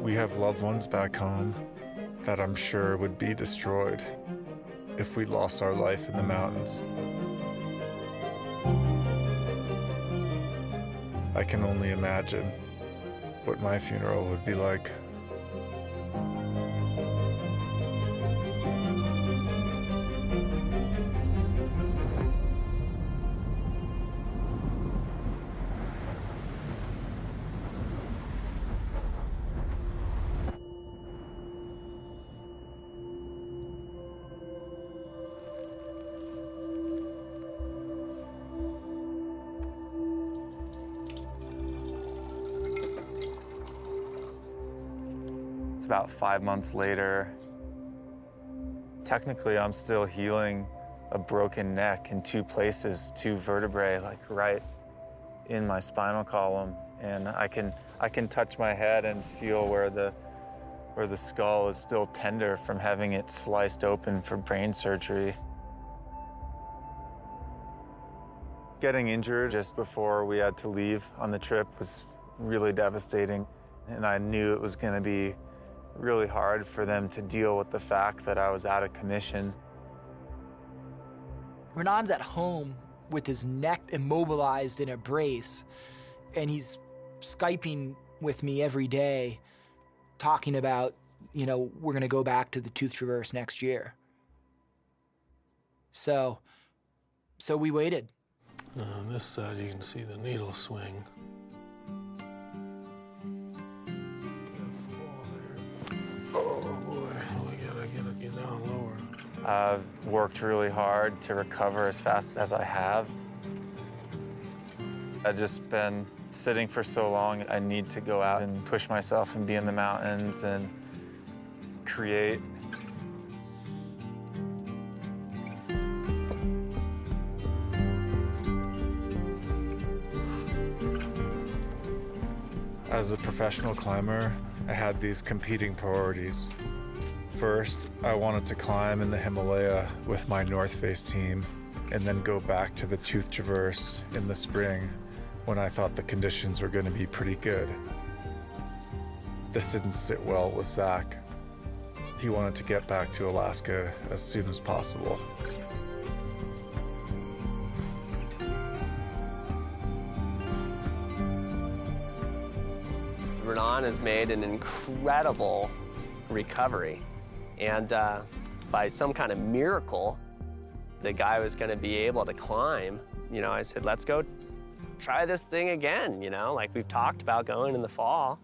Speaker 4: We have loved ones back home that I'm sure would be destroyed if we lost our life in the mountains. I can only imagine what my funeral would be like.
Speaker 2: It's about 5 months later. Technically, I'm still healing a broken neck in 2 places, 2 vertebrae, like right in my spinal column. And I can touch my head and feel where the skull is still tender from having it sliced open for brain surgery. Getting injured just before we had to leave on the trip was really devastating. And I knew it was going to be really hard for them to deal with the fact that I was out of commission.
Speaker 1: Renan's at home with his neck immobilized in a brace, and he's Skyping with me every day, talking about, you know, we're gonna go back to the tooth traverse next year. So we waited.
Speaker 13: On this side, you can see the needle swing. Oh boy, we gotta get down lower.
Speaker 2: I've worked really hard to recover as fast as I have. I've just been sitting for so long. I need to go out and push myself and be in the mountains and create.
Speaker 4: As a professional climber, I had these competing priorities. First, I wanted to climb in the Himalaya with my North Face team and then go back to the Tooth Traverse in the spring when I thought the conditions were going to be pretty good. This didn't sit well with Zach. He wanted to get back to Alaska as soon as possible.
Speaker 3: Renan has made an incredible recovery. And by some kind of miracle, the guy was going to be able to climb. You know, I said, let's go try this thing again, you know, like we've talked about going in the fall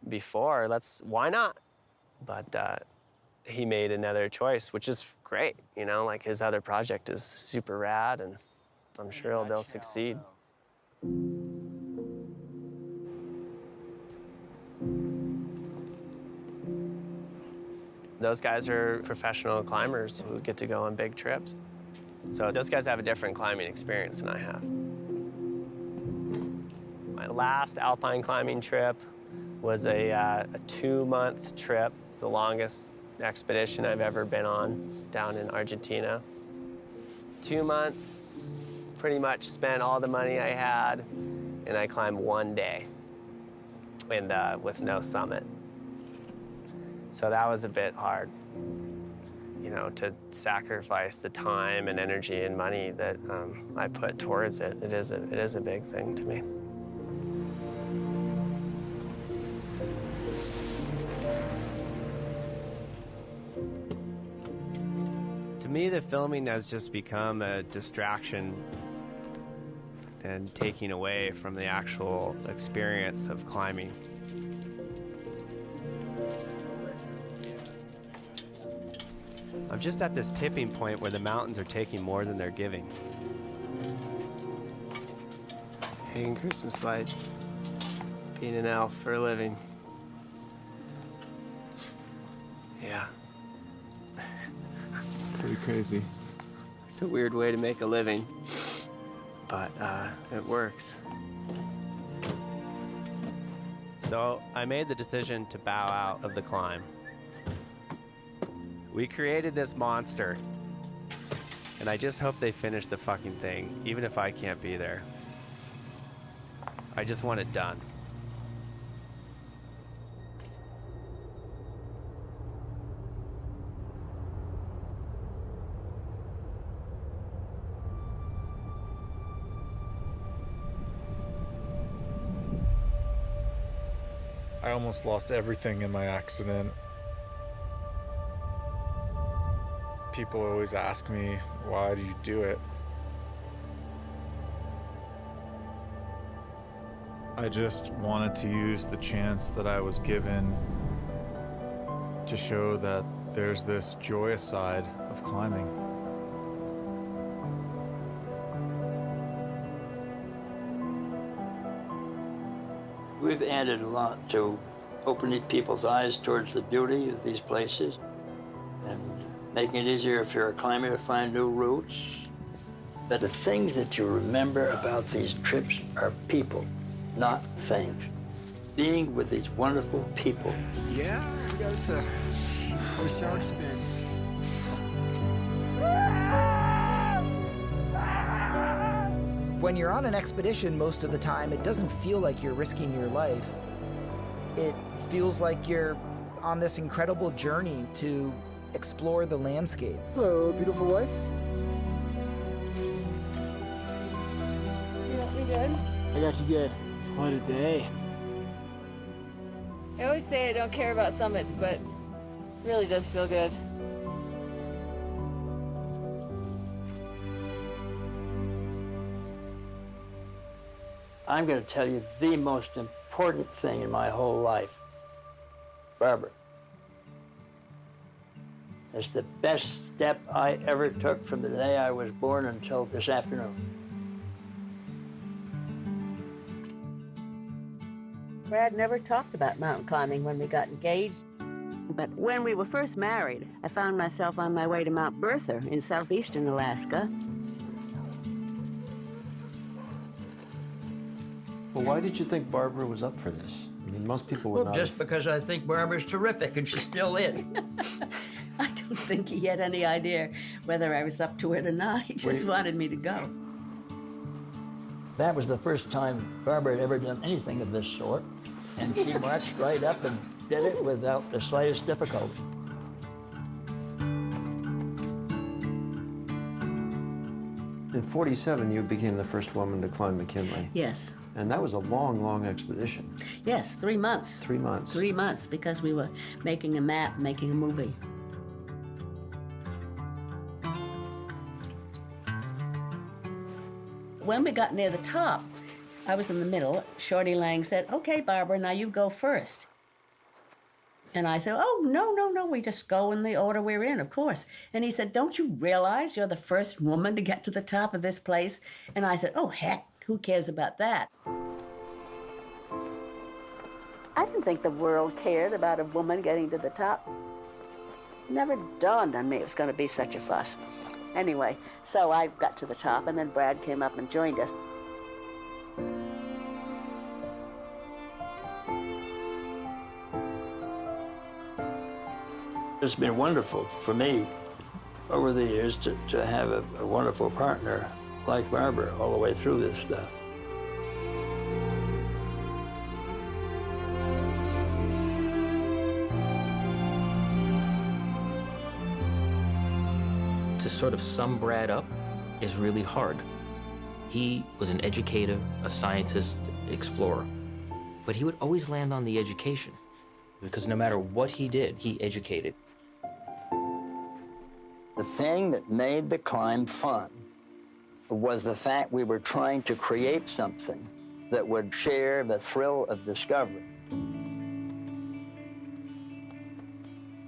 Speaker 3: before. Why not? But he made another choice, which is great, you know, like his other project is super rad, and I'm sure they'll succeed. Those guys are professional climbers who get to go on big trips. So those guys have a different climbing experience than I have. My last alpine climbing trip was a 2-month trip. It's the longest expedition I've ever been on down in Argentina. 2 months, pretty much spent all the money I had, and I climbed 1 day and with no summit. So that was a bit hard, you know, to sacrifice the time and energy and money that I put towards it. It is a big thing to me. To me, the filming has just become a distraction and taking away from the actual experience of climbing. I'm just at this tipping point where the mountains are taking more than they're giving. Hanging Christmas lights, being an elf for a living. Yeah.
Speaker 2: Pretty crazy.
Speaker 3: It's a weird way to make a living, but it works. So I made the decision to bow out of the climb. We created this monster, and I just hope they finish the fucking thing, even if I can't be there. I just want it done.
Speaker 4: I almost lost everything in my accident. People always ask me, why do you do it? I just wanted to use the chance that I was given to show that there's this joyous side of climbing.
Speaker 6: We've added a lot to opening people's eyes towards the beauty of these places and making it easier if you're a climber to find new routes. But the things that you remember about these trips are people, not things. Being with these wonderful people.
Speaker 1: Yeah, we got us a shark fin. When you're on an expedition most of the time, it doesn't feel like you're risking your life. It feels like you're on this incredible journey to explore the landscape. Hello, beautiful wife.
Speaker 8: You got me good?
Speaker 1: I got you good. What a day.
Speaker 8: I always say I don't care about summits, but it really does feel good.
Speaker 6: I'm going to tell you the most important thing in my whole life. Barbara. It's the best step I ever took from the day I was born until this afternoon.
Speaker 22: Brad never talked about mountain climbing when we got engaged. But when we were first married, I found myself on my way to Mount Bertha in southeastern Alaska.
Speaker 23: Well, why did you think Barbara was up for this? I mean, most people would not
Speaker 6: Just
Speaker 23: have...
Speaker 6: because I think Barbara's terrific, and she still is.
Speaker 22: I don't think he had any idea whether I was up to it or not. He just wanted me to go.
Speaker 6: That was the first time Barbara had ever done anything of this sort, and she marched right up and did it without the slightest difficulty.
Speaker 23: In '47, you became the first woman to climb McKinley.
Speaker 22: Yes.
Speaker 23: And that was a long, long expedition.
Speaker 22: Yes, 3 months.
Speaker 23: 3 months.
Speaker 22: 3 months, because we were making a map, making a movie. When we got near the top, I was in the middle. Shorty Lang said, "Okay, Barbara, now you go first." And I said, oh, no, no, no, we just go in the order we're in, of course. And he said, don't you realize you're the first woman to get to the top of this place? And I said, oh, heck, who cares about that? I didn't think the world cared about a woman getting to the top. Never dawned on me it was going to be such a fuss. Anyway, so I got to the top, and then Brad came up and joined us.
Speaker 6: It's been wonderful for me over the years to have a wonderful partner like Barbara all the way through this stuff.
Speaker 9: To sort of sum Brad up is really hard. He was an educator, a scientist, explorer, but he would always land on the education because no matter what he did, he educated.
Speaker 6: The thing that made the climb fun was the fact we were trying to create something that would share the thrill of discovery.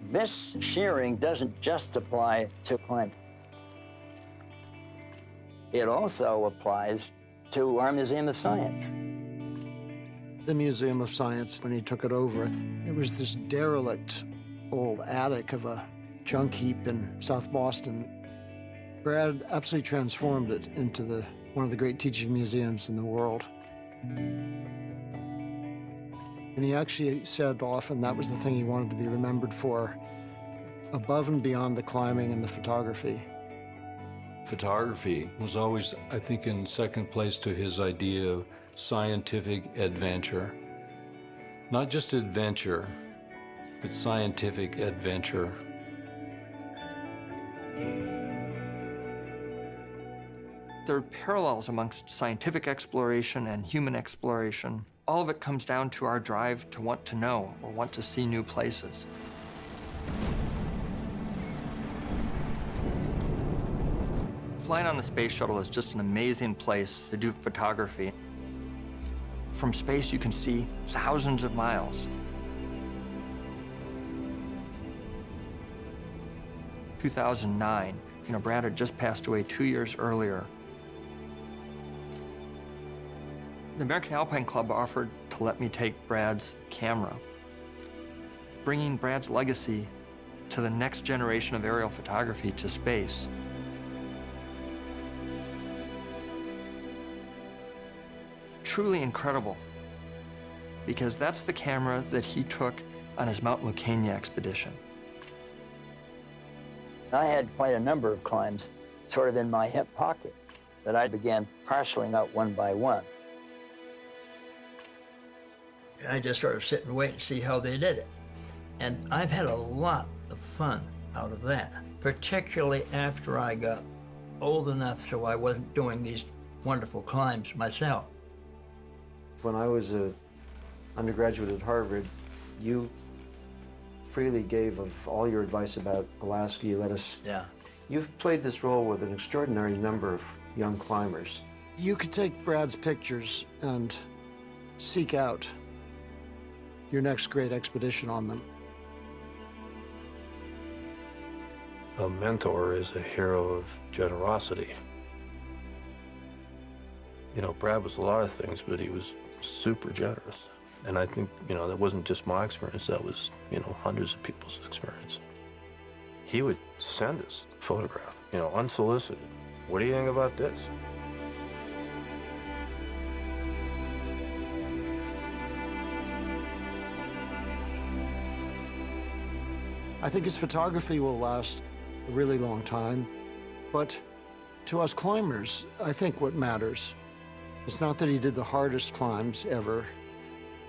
Speaker 6: This sharing doesn't just apply to climbing. It also applies to our Museum of Science.
Speaker 5: The Museum of Science, when he took it over, it was this derelict old attic of a junk heap in South Boston. Brad absolutely transformed it into one of the great teaching museums in the world. And he actually said often that was the thing he wanted to be remembered for, above and beyond the climbing and the photography.
Speaker 13: Photography was always, I think, in second place to his idea of scientific adventure. Not just adventure, but scientific adventure.
Speaker 7: There are parallels amongst scientific exploration and human exploration. All of it comes down to our drive to want to know or want to see new places. Flying on the space shuttle is just an amazing place to do photography. From space, you can see thousands of miles. 2009, Brad had just passed away 2 years earlier. The American Alpine Club offered to let me take Brad's camera, bringing Brad's legacy to the next generation of aerial photography to space. Truly incredible, because that's the camera that he took on his Mount Lucania expedition.
Speaker 6: I had quite a number of climbs sort of in my hip pocket that I began parceling out one by one. I just sort of sit and wait and see how they did it. And I've had a lot of fun out of that, particularly after I got old enough so I wasn't doing these wonderful climbs myself.
Speaker 23: When I was an undergraduate at Harvard, you freely gave of all your advice about Alaska. You let us.
Speaker 6: Yeah.
Speaker 23: You've played this role with an extraordinary number of young climbers.
Speaker 5: You could take Brad's pictures and seek out your next great expedition on them.
Speaker 13: A mentor is a hero of generosity. Brad was a lot of things, but he was super generous. And I think, that wasn't just my experience, that was, hundreds of people's experience. He would send us a photograph, unsolicited. What do you think about this?
Speaker 5: I think his photography will last a really long time, but to us climbers, I think what matters is not that he did the hardest climbs ever,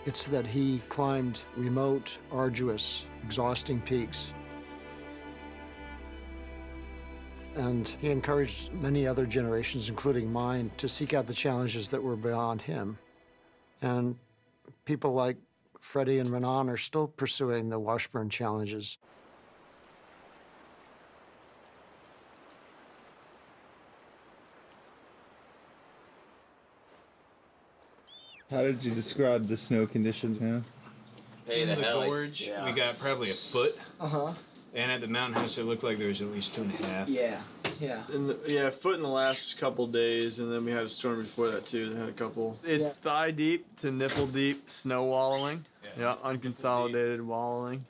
Speaker 5: it's that he climbed remote, arduous, exhausting peaks. And he encouraged many other generations, including mine, to seek out the challenges that were beyond him. And people like Freddie and Renan are still pursuing the Washburn challenges.
Speaker 10: How did you describe the snow conditions, man? in the gorge, we got probably a foot.
Speaker 1: Uh-huh.
Speaker 10: And at the mountain house, it looked like there was at least 2.5.
Speaker 1: Yeah, yeah.
Speaker 12: Yeah, a foot in the last couple days, and then we had a storm before that too. They had a couple. It's thigh deep to nipple deep snow wallowing. Yeah, unconsolidated wallowing.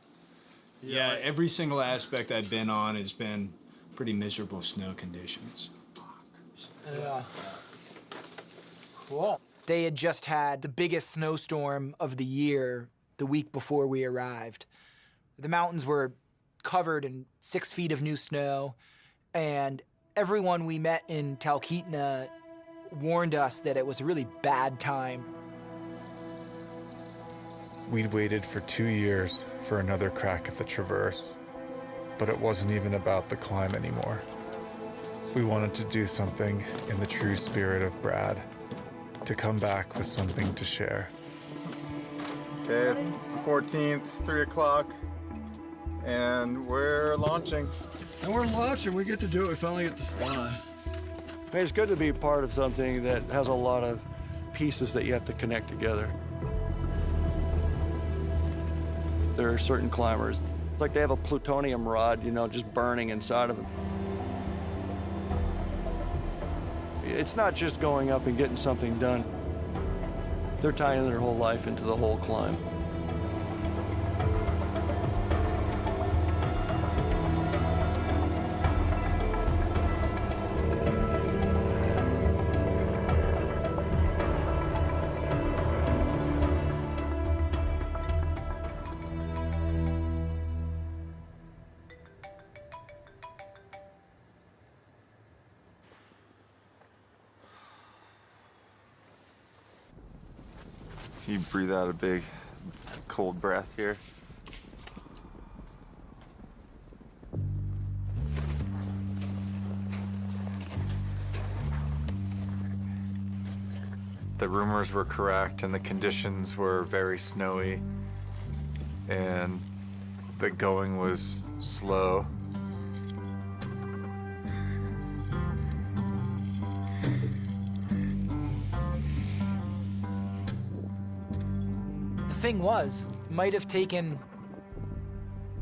Speaker 10: Yeah, every single aspect I've been on has been pretty miserable snow conditions.
Speaker 1: Yeah. Cool. They had just had the biggest snowstorm of the year the week before we arrived. The mountains were covered in 6 feet of new snow, and everyone we met in Talkeetna warned us that it was a really bad time.
Speaker 4: We'd waited for 2 years for another crack at the Traverse, but it wasn't even about the climb anymore. We wanted to do something in the true spirit of Brad, to come back with something to share.
Speaker 14: Okay, it's the 14th, 3 o'clock, and we're launching.
Speaker 16: And we're launching, we get to do it, we finally get to fly. It's good to be part of something that has a lot of pieces that you have to connect together. There are certain climbers, it's like they have a plutonium rod, you know, just burning inside of them. It's not just going up and getting something done. They're tying their whole life into the whole climb.
Speaker 2: You breathe out a big, cold breath here. The rumors were correct, and the conditions were very snowy, and the going was slow.
Speaker 1: The thing was, might have taken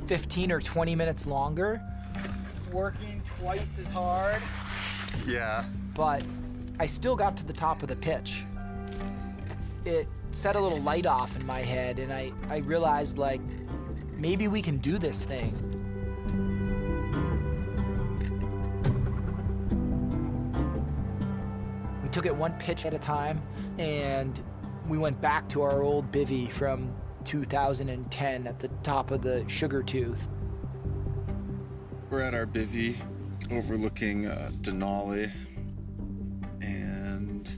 Speaker 1: 15 or 20 minutes longer. Working twice as hard.
Speaker 2: Yeah.
Speaker 1: But I still got to the top of the pitch. It set a little light off in my head, and I realized, like, maybe we can do this thing. We took it one pitch at a time, and we went back to our old bivvy from 2010 at the top of the Sugar Tooth.
Speaker 24: We're at our bivvy overlooking Denali, and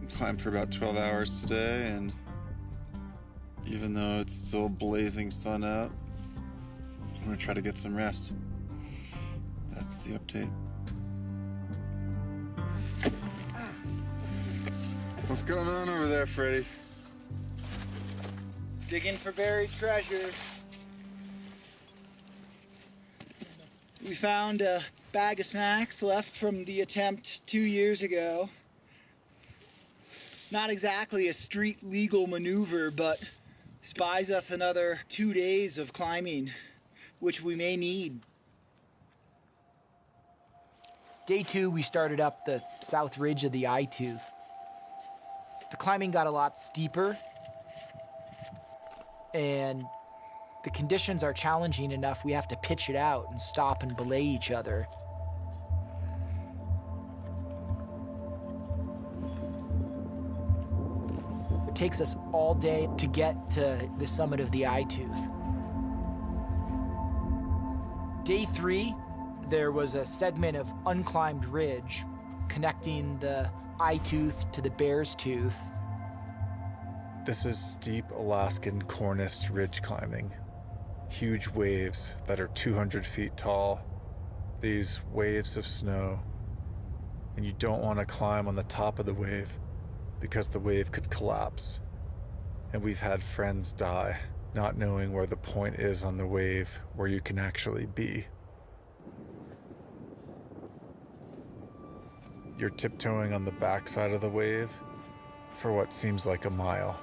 Speaker 24: we climbed for about 12 hours today, and even though it's still blazing sun out, I'm gonna try to get some rest. That's the update. What's going on over there, Freddie?
Speaker 17: Digging for buried treasures. We found a bag of snacks left from the attempt 2 years ago. Not exactly a street legal maneuver, but this buys us another 2 days of climbing, which we may need.
Speaker 1: Day 2, we started up the south ridge of the Eye Tooth. The climbing got a lot steeper, and the conditions are challenging enough we have to pitch it out and stop and belay each other. It takes us all day to get to the summit of the Eye Tooth. Day 3, there was a segment of unclimbed ridge connecting the Eye Tooth to the Bear's Tooth.
Speaker 4: This is steep Alaskan corniced ridge climbing. Huge waves that are 200 feet tall. These waves of snow. And you don't want to climb on the top of the wave because the wave could collapse. And we've had friends die not knowing where the point is on the wave where you can actually be. You're tiptoeing on the backside of the wave for what seems like a mile.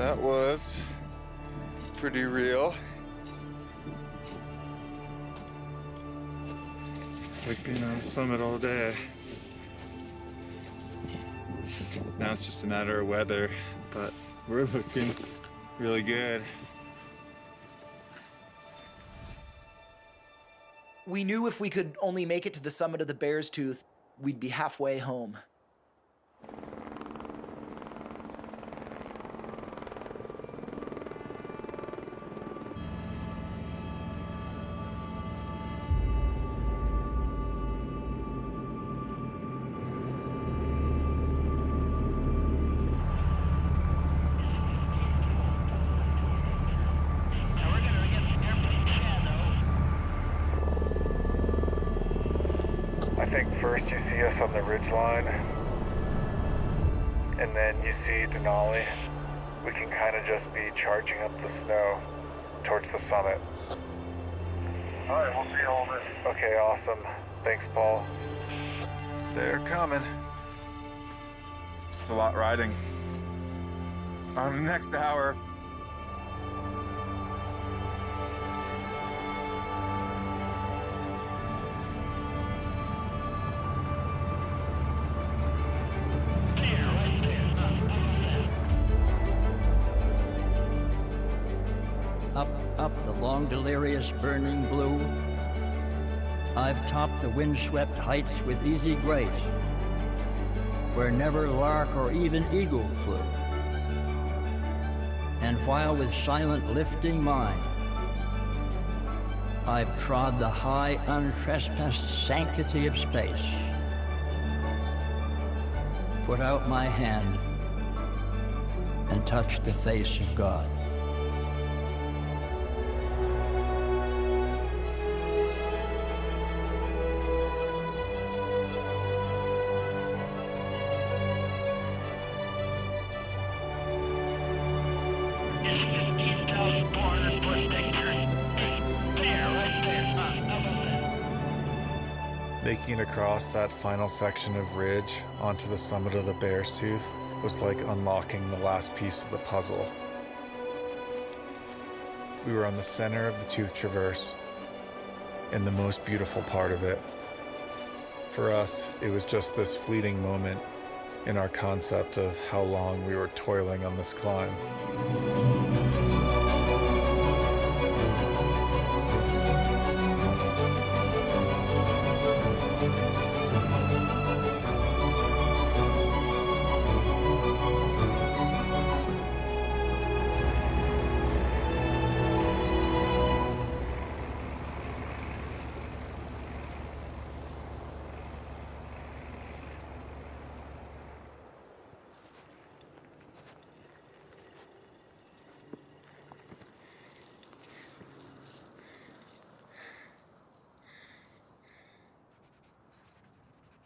Speaker 24: That was pretty real. It's like being on a summit all day. Now it's just a matter of weather, but we're looking really good.
Speaker 1: We knew if we could only make it to the summit of the Bear's Tooth, we'd be halfway home.
Speaker 21: I think first you see us on the ridgeline, and then you see Denali. We can kind of just be charging up the snow towards the summit. All right, we'll see all this. Okay, awesome. Thanks, Paul.
Speaker 24: They're coming. It's a lot riding. On the next hour.
Speaker 6: Up the long, delirious, burning blue, I've topped the windswept heights with easy grace, where never lark or even eagle flew. And while with silent lifting mind, I've trod the high, untrespassed sanctity of space, put out my hand and touched the face of God.
Speaker 4: Making it across that final section of ridge onto the summit of the Bear's Tooth was like unlocking the last piece of the puzzle. We were on the center of the Tooth Traverse, in the most beautiful part of it. For us, it was just this fleeting moment in our concept of how long we were toiling on this climb.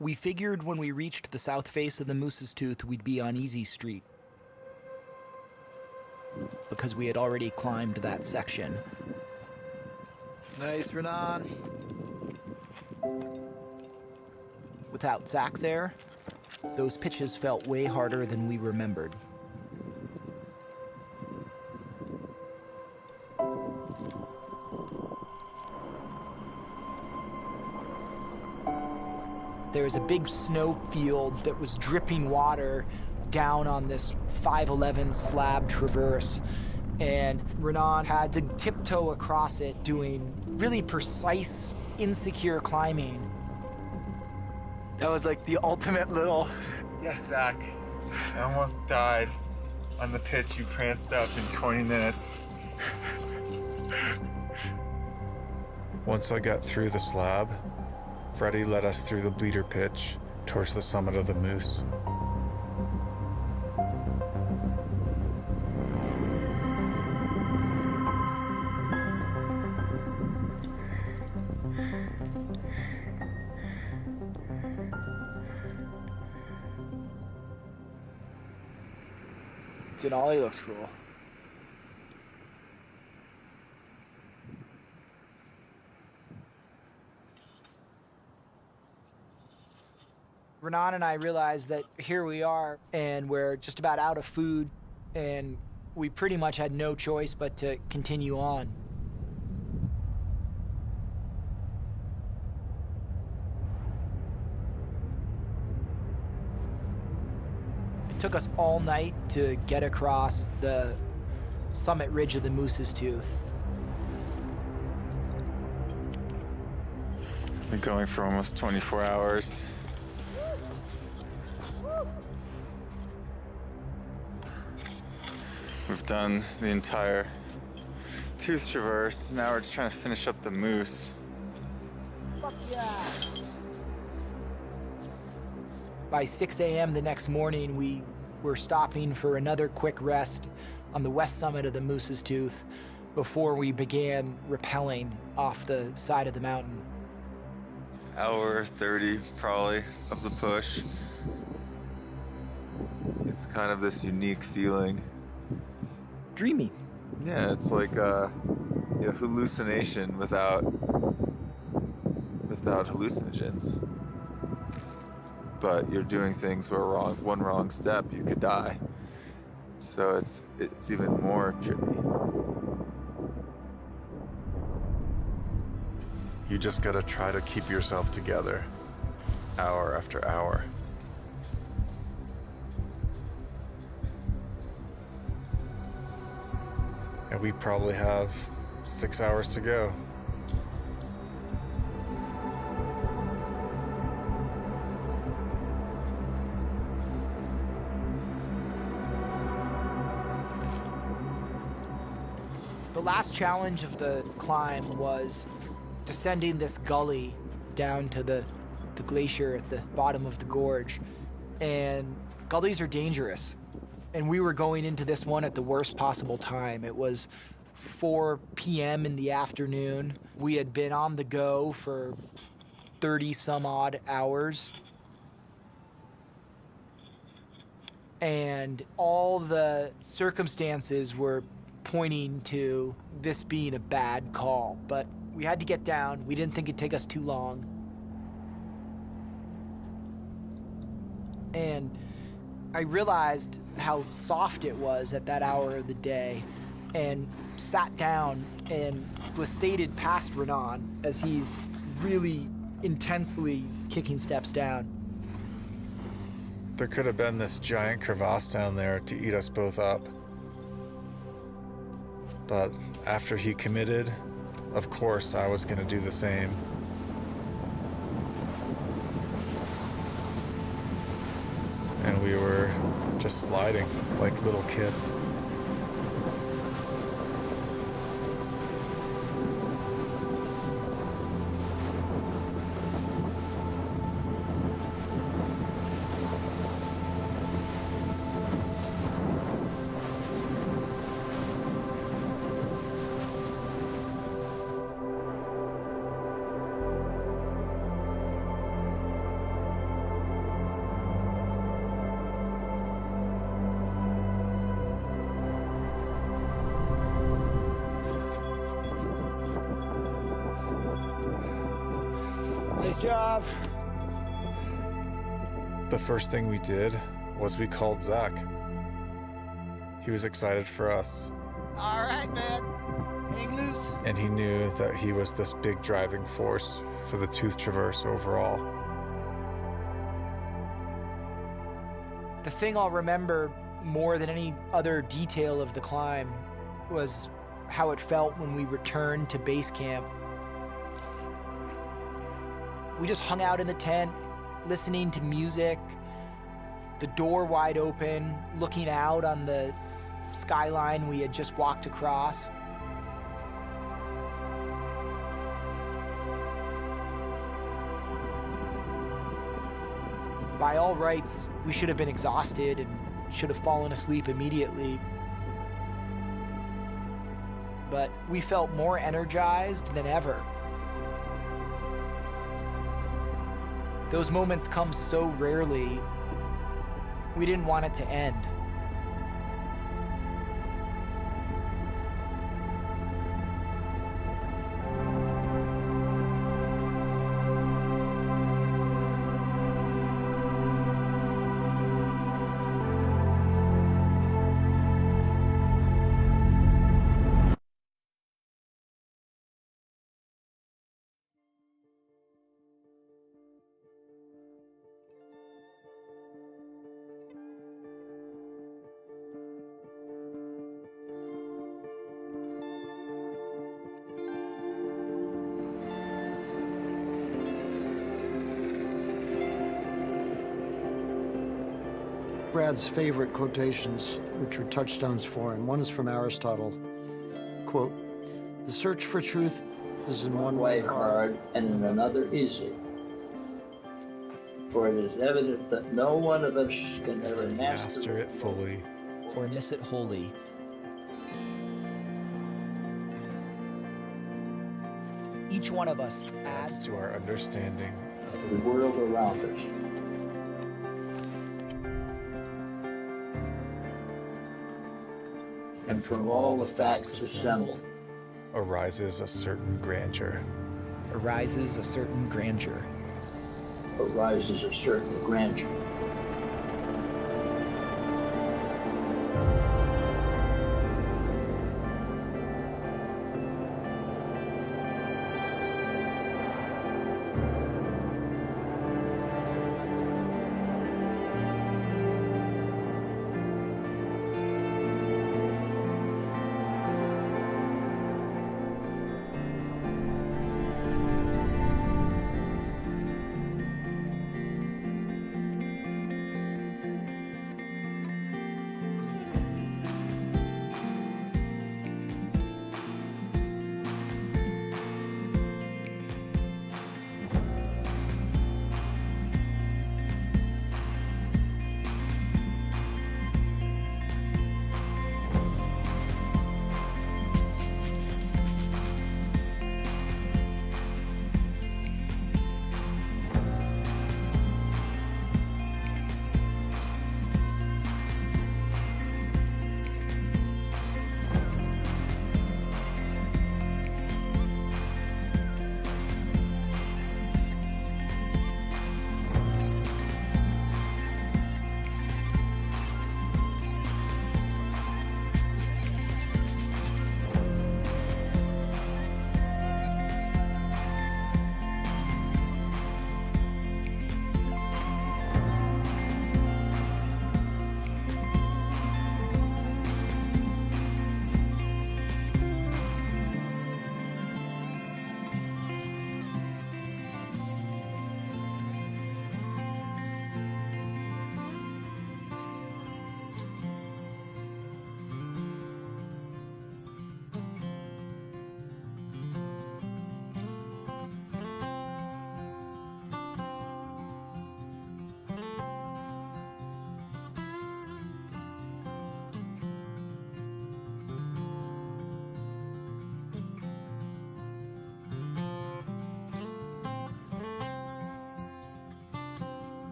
Speaker 1: We figured when we reached the south face of the Moose's Tooth, we'd be on Easy Street, because we had already climbed that section. Nice, Renan. Without Zach there, those pitches felt way harder than we remembered. There was a big snow field that was dripping water down on this 511 slab traverse, and Renan had to tiptoe across it doing really precise, insecure climbing. That was like the ultimate little...
Speaker 24: Yes, Zach. I almost died on the pitch you pranced up in 20 minutes.
Speaker 4: Once I got through the slab, Freddie led us through the bleeder pitch towards the summit of the Moose.
Speaker 1: Denali looks cool. Renan and I realized that here we are, and we're just about out of food, and we pretty much had no choice but to continue on. It took us all night to get across the summit ridge of the Moose's Tooth.
Speaker 2: Been going for almost 24 hours. We've done the entire Tooth Traverse. Now we're just trying to finish up the Moose.
Speaker 1: Fuck yeah! By 6 a.m. the next morning, we were stopping for another quick rest on the west summit of the Moose's Tooth before we began rappelling off the side of the mountain.
Speaker 2: Hour 30 probably of the push. It's kind of this unique feeling.
Speaker 1: Dreamy.
Speaker 2: Yeah, it's like a hallucination without hallucinogens. But you're doing things where one wrong step you could die. So it's even more trippy.
Speaker 4: You just gotta try to keep yourself together, hour after hour. And we probably have 6 hours to go.
Speaker 1: The last challenge of the climb was descending this gully down to the glacier at the bottom of the gorge. And gullies are dangerous. And we were going into this one at the worst possible time. It was 4 p.m. in the afternoon. We had been on the go for 30 some odd hours. And all the circumstances were pointing to this being a bad call. But we had to get down. We didn't think it'd take us too long. And I realized how soft it was at that hour of the day and sat down and glissaded past Renan as he's really intensely kicking steps down.
Speaker 4: There could have been this giant crevasse down there to eat us both up. But after he committed, of course I was gonna do the same. And we were just sliding like little kids.
Speaker 1: Nice job.
Speaker 4: The first thing we did was we called Zach. He was excited for us.
Speaker 1: All right, man. Hang loose.
Speaker 4: And he knew that he was this big driving force for the Tooth Traverse overall.
Speaker 1: The thing I'll remember more than any other detail of the climb was how it felt when we returned to base camp. We just hung out in the tent, listening to music, the door wide open, looking out on the skyline we had just walked across. By all rights, we should have been exhausted and should have fallen asleep immediately. But we felt more energized than ever. Those moments come so rarely, we didn't want it to end.
Speaker 5: Brad's favorite quotations, which are touchstones for him. One is from Aristotle, quote, "The search for truth is in one way hard
Speaker 6: and in another easy. For it is evident that no one of us can ever
Speaker 4: master it fully
Speaker 1: or miss it wholly. Each one of us
Speaker 4: adds to our understanding
Speaker 6: of the world around us. And from all the facts assembled
Speaker 4: arises a certain grandeur.
Speaker 1: Arises a certain grandeur.
Speaker 6: Arises a certain grandeur.